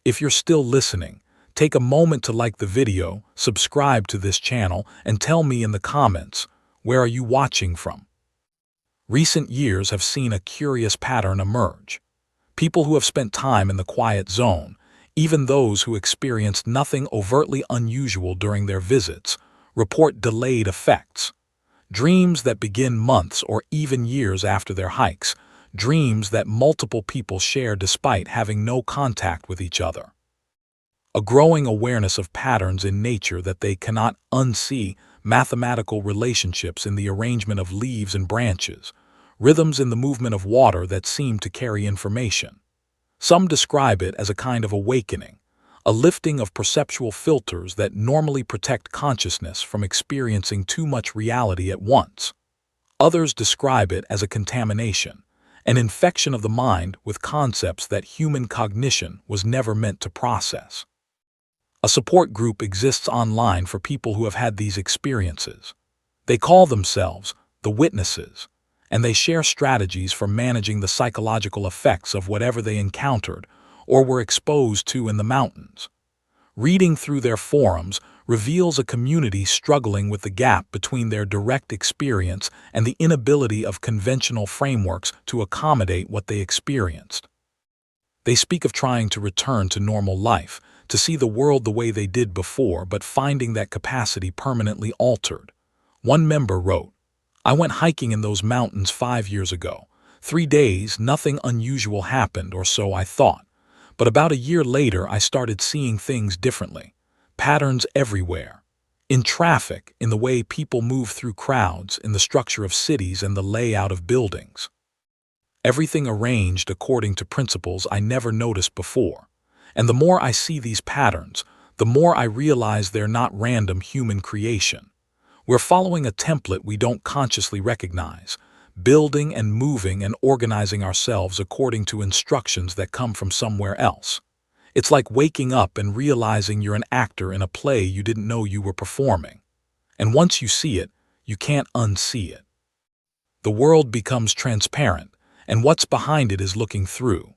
Speaker 1: If you're still listening, take a moment to like the video, subscribe to this channel, and tell me in the comments, where are you watching from? Recent years have seen a curious pattern emerge. People who have spent time in the quiet zone, even those who experienced nothing overtly unusual during their visits, report delayed effects. Dreams that begin months or even years after their hikes, dreams that multiple people share despite having no contact with each other. A growing awareness of patterns in nature that they cannot unsee, mathematical relationships in the arrangement of leaves and branches, rhythms in the movement of water that seem to carry information. Some describe it as a kind of awakening, a lifting of perceptual filters that normally protect consciousness from experiencing too much reality at once. Others describe it as a contamination, an infection of the mind with concepts that human cognition was never meant to process. A support group exists online for people who have had these experiences. They call themselves the Witnesses, and they share strategies for managing the psychological effects of whatever they encountered or were exposed to in the mountains. Reading through their forums reveals a community struggling with the gap between their direct experience and the inability of conventional frameworks to accommodate what they experienced. They speak of trying to return to normal life, to see the world the way they did before, but finding that capacity permanently altered. One member wrote, "I went hiking in those mountains 5 years ago. 3 days, nothing unusual happened, or so I thought. But about a year later, I started seeing things differently. Patterns everywhere. In traffic, in the way people move through crowds, in the structure of cities and the layout of buildings. Everything arranged according to principles I never noticed before. And the more I see these patterns, the more I realize they're not random human creation. We're following a template we don't consciously recognize, building and moving and organizing ourselves according to instructions that come from somewhere else. It's like waking up and realizing you're an actor in a play you didn't know you were performing. And once you see it, you can't unsee it. The world becomes transparent, and what's behind it is looking through."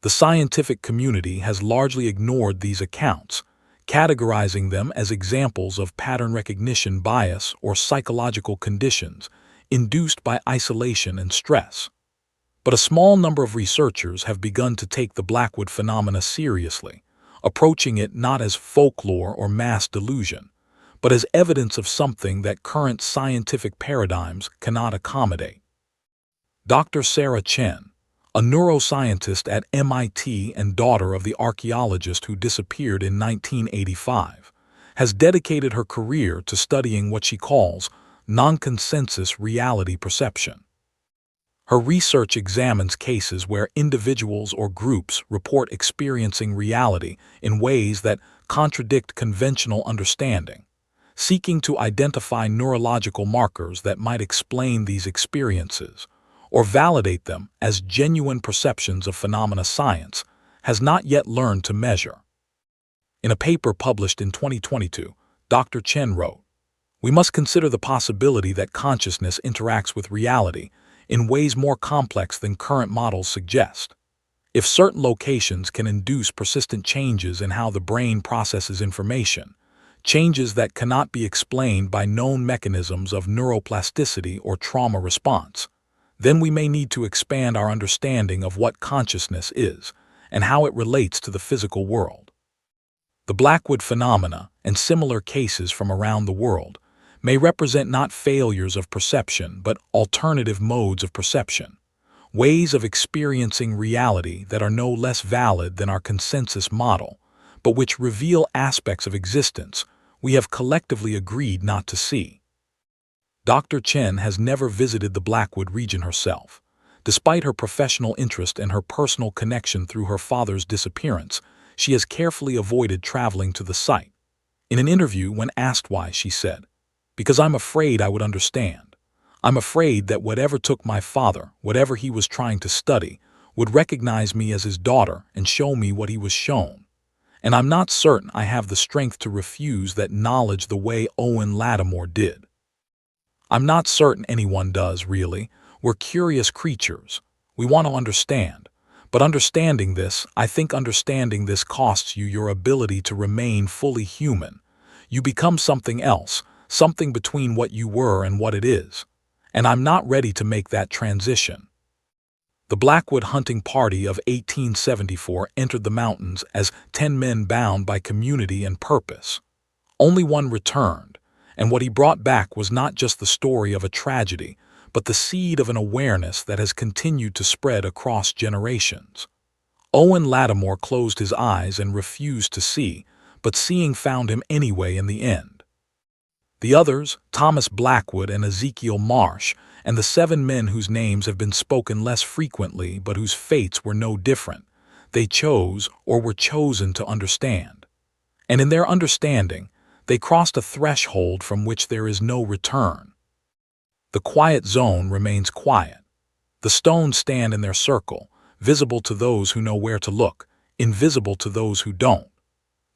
Speaker 1: The scientific community has largely ignored these accounts, categorizing them as examples of pattern recognition bias or psychological conditions induced by isolation and stress. But a small number of researchers have begun to take the Blackwood phenomena seriously, approaching it not as folklore or mass delusion, but as evidence of something that current scientific paradigms cannot accommodate. Dr. Sarah Chen, a neuroscientist at MIT and daughter of the archaeologist who disappeared in 1985, has dedicated her career to studying what she calls non-consensus reality perception. Her research examines cases where individuals or groups report experiencing reality in ways that contradict conventional understanding, seeking to identify neurological markers that might explain these experiences or validate them as genuine perceptions of phenomena science has not yet learned to measure. In a paper published in 2022, Dr. Chen wrote, "We must consider the possibility that consciousness interacts with reality in ways more complex than current models suggest. If certain locations can induce persistent changes in how the brain processes information, changes that cannot be explained by known mechanisms of neuroplasticity or trauma response, then we may need to expand our understanding of what consciousness is and how it relates to the physical world." The Blackwood phenomena and similar cases from around the world may represent not failures of perception but alternative modes of perception, ways of experiencing reality that are no less valid than our consensus model, but which reveal aspects of existence we have collectively agreed not to see. Dr. Chen has never visited the Blackwood region herself. Despite her professional interest and her personal connection through her father's disappearance, she has carefully avoided traveling to the site. In an interview, when asked why, she said, "Because I'm afraid I would understand. I'm afraid that whatever took my father, whatever he was trying to study, would recognize me as his daughter and show me what he was shown. And I'm not certain I have the strength to refuse that knowledge the way Owen Lattimore did. I'm not certain anyone does, really. We're curious creatures. We want to understand. But understanding this, I think understanding this costs you your ability to remain fully human. You become something else, something between what you were and what it is. And I'm not ready to make that transition." The Blackwood hunting party of 1874 entered the mountains as 10 men bound by community and purpose. Only one returned, and what he brought back was not just the story of a tragedy, but the seed of an awareness that has continued to spread across generations. Owen Lattimore closed his eyes and refused to see, but seeing found him anyway in the end. The others, Thomas Blackwood and Ezekiel Marsh, and the 7 men whose names have been spoken less frequently but whose fates were no different, they chose or were chosen to understand. And in their understanding, they crossed a threshold from which there is no return. The quiet zone remains quiet. The stones stand in their circle, visible to those who know where to look, invisible to those who don't.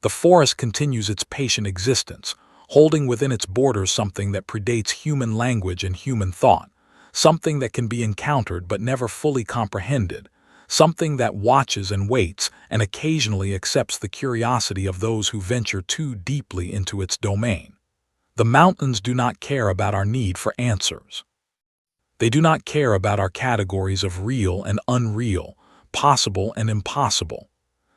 Speaker 1: The forest continues its patient existence, holding within its borders something that predates human language and human thought, something that can be encountered but never fully comprehended, something that watches and waits and occasionally accepts the curiosity of those who venture too deeply into its domain. The mountains do not care about our need for answers. They do not care about our categories of real and unreal, possible and impossible.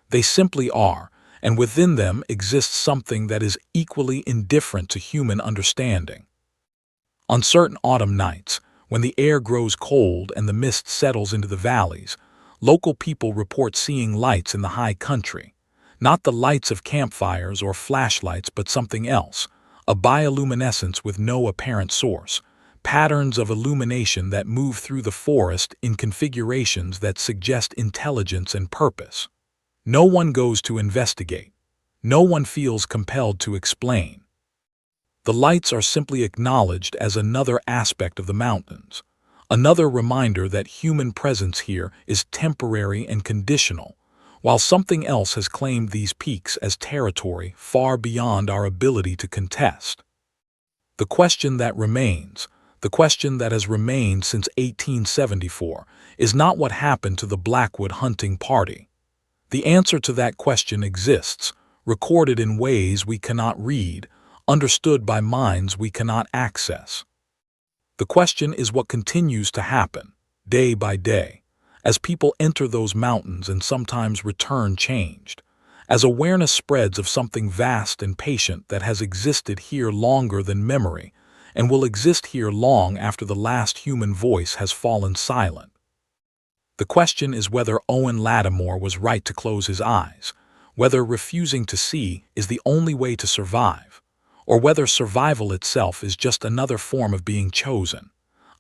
Speaker 1: They simply are, and within them exists something that is equally indifferent to human understanding. On certain autumn nights, when the air grows cold and the mist settles into the valleys, local people report seeing lights in the high country. Not the lights of campfires or flashlights, but something else, a bioluminescence with no apparent source, patterns of illumination that move through the forest in configurations that suggest intelligence and purpose. No one goes to investigate. No one feels compelled to explain. The lights are simply acknowledged as another aspect of the mountains, another reminder that human presence here is temporary and conditional, while something else has claimed these peaks as territory far beyond our ability to contest. The question that remains, the question that has remained since 1874, is not what happened to the Blackwood hunting party. The answer to that question exists, recorded in ways we cannot read, understood by minds we cannot access. The question is what continues to happen, day by day, as people enter those mountains and sometimes return changed, as awareness spreads of something vast and patient that has existed here longer than memory, and will exist here long after the last human voice has fallen silent. The question is whether Owen Lattimore was right to close his eyes, whether refusing to see is the only way to survive, or whether survival itself is just another form of being chosen,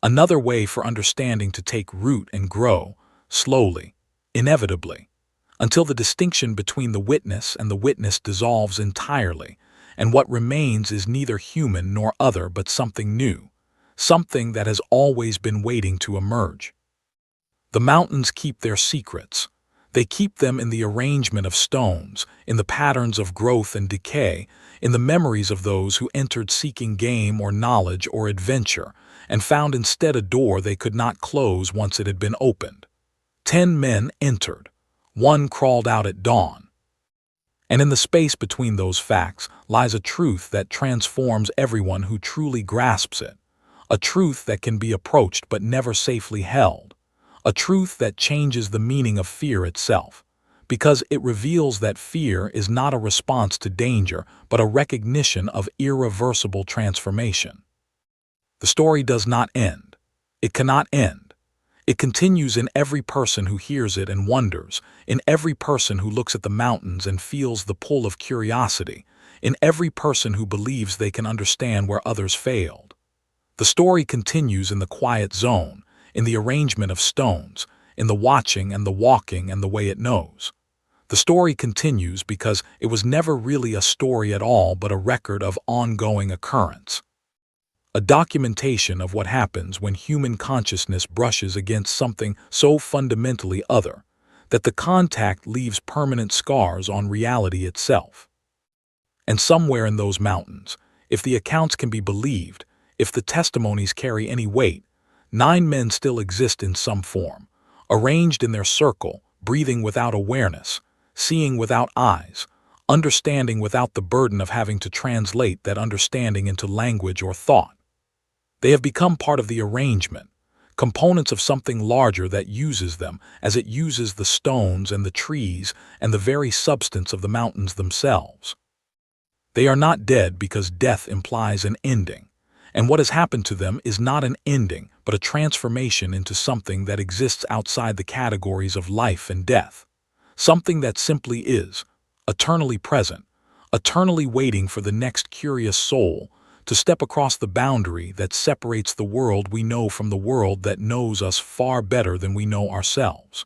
Speaker 1: another way for understanding to take root and grow, slowly, inevitably, until the distinction between the witness and the witness dissolves entirely, and what remains is neither human nor other but something new, something that has always been waiting to emerge. The mountains keep their secrets. They keep them in the arrangement of stones, in the patterns of growth and decay, in the memories of those who entered seeking game or knowledge or adventure, and found instead a door they could not close once it had been opened. 10 men entered. 1 crawled out at dawn. And in the space between those facts lies a truth that transforms everyone who truly grasps it, a truth that can be approached but never safely held, a truth that changes the meaning of fear itself, because it reveals that fear is not a response to danger but a recognition of irreversible transformation. The story does not end. It cannot end. It continues in every person who hears it and wonders, in every person who looks at the mountains and feels the pull of curiosity, in every person who believes they can understand where others failed. The story continues in the quiet zone, in the arrangement of stones, in the watching and the walking and the way it knows. The story continues because it was never really a story at all but a record of ongoing occurrence. A documentation of what happens when human consciousness brushes against something so fundamentally other that the contact leaves permanent scars on reality itself. And somewhere in those mountains, if the accounts can be believed, if the testimonies carry any weight, 9 men still exist in some form, arranged in their circle, breathing without awareness, seeing without eyes, understanding without the burden of having to translate that understanding into language or thought. They have become part of the arrangement, components of something larger that uses them as it uses the stones and the trees and the very substance of the mountains themselves. They are not dead because death implies an ending, and what has happened to them is not an ending but a transformation into something that exists outside the categories of life and death, something that simply is, eternally present, eternally waiting for the next curious soul to step across the boundary that separates the world we know from the world that knows us far better than we know ourselves.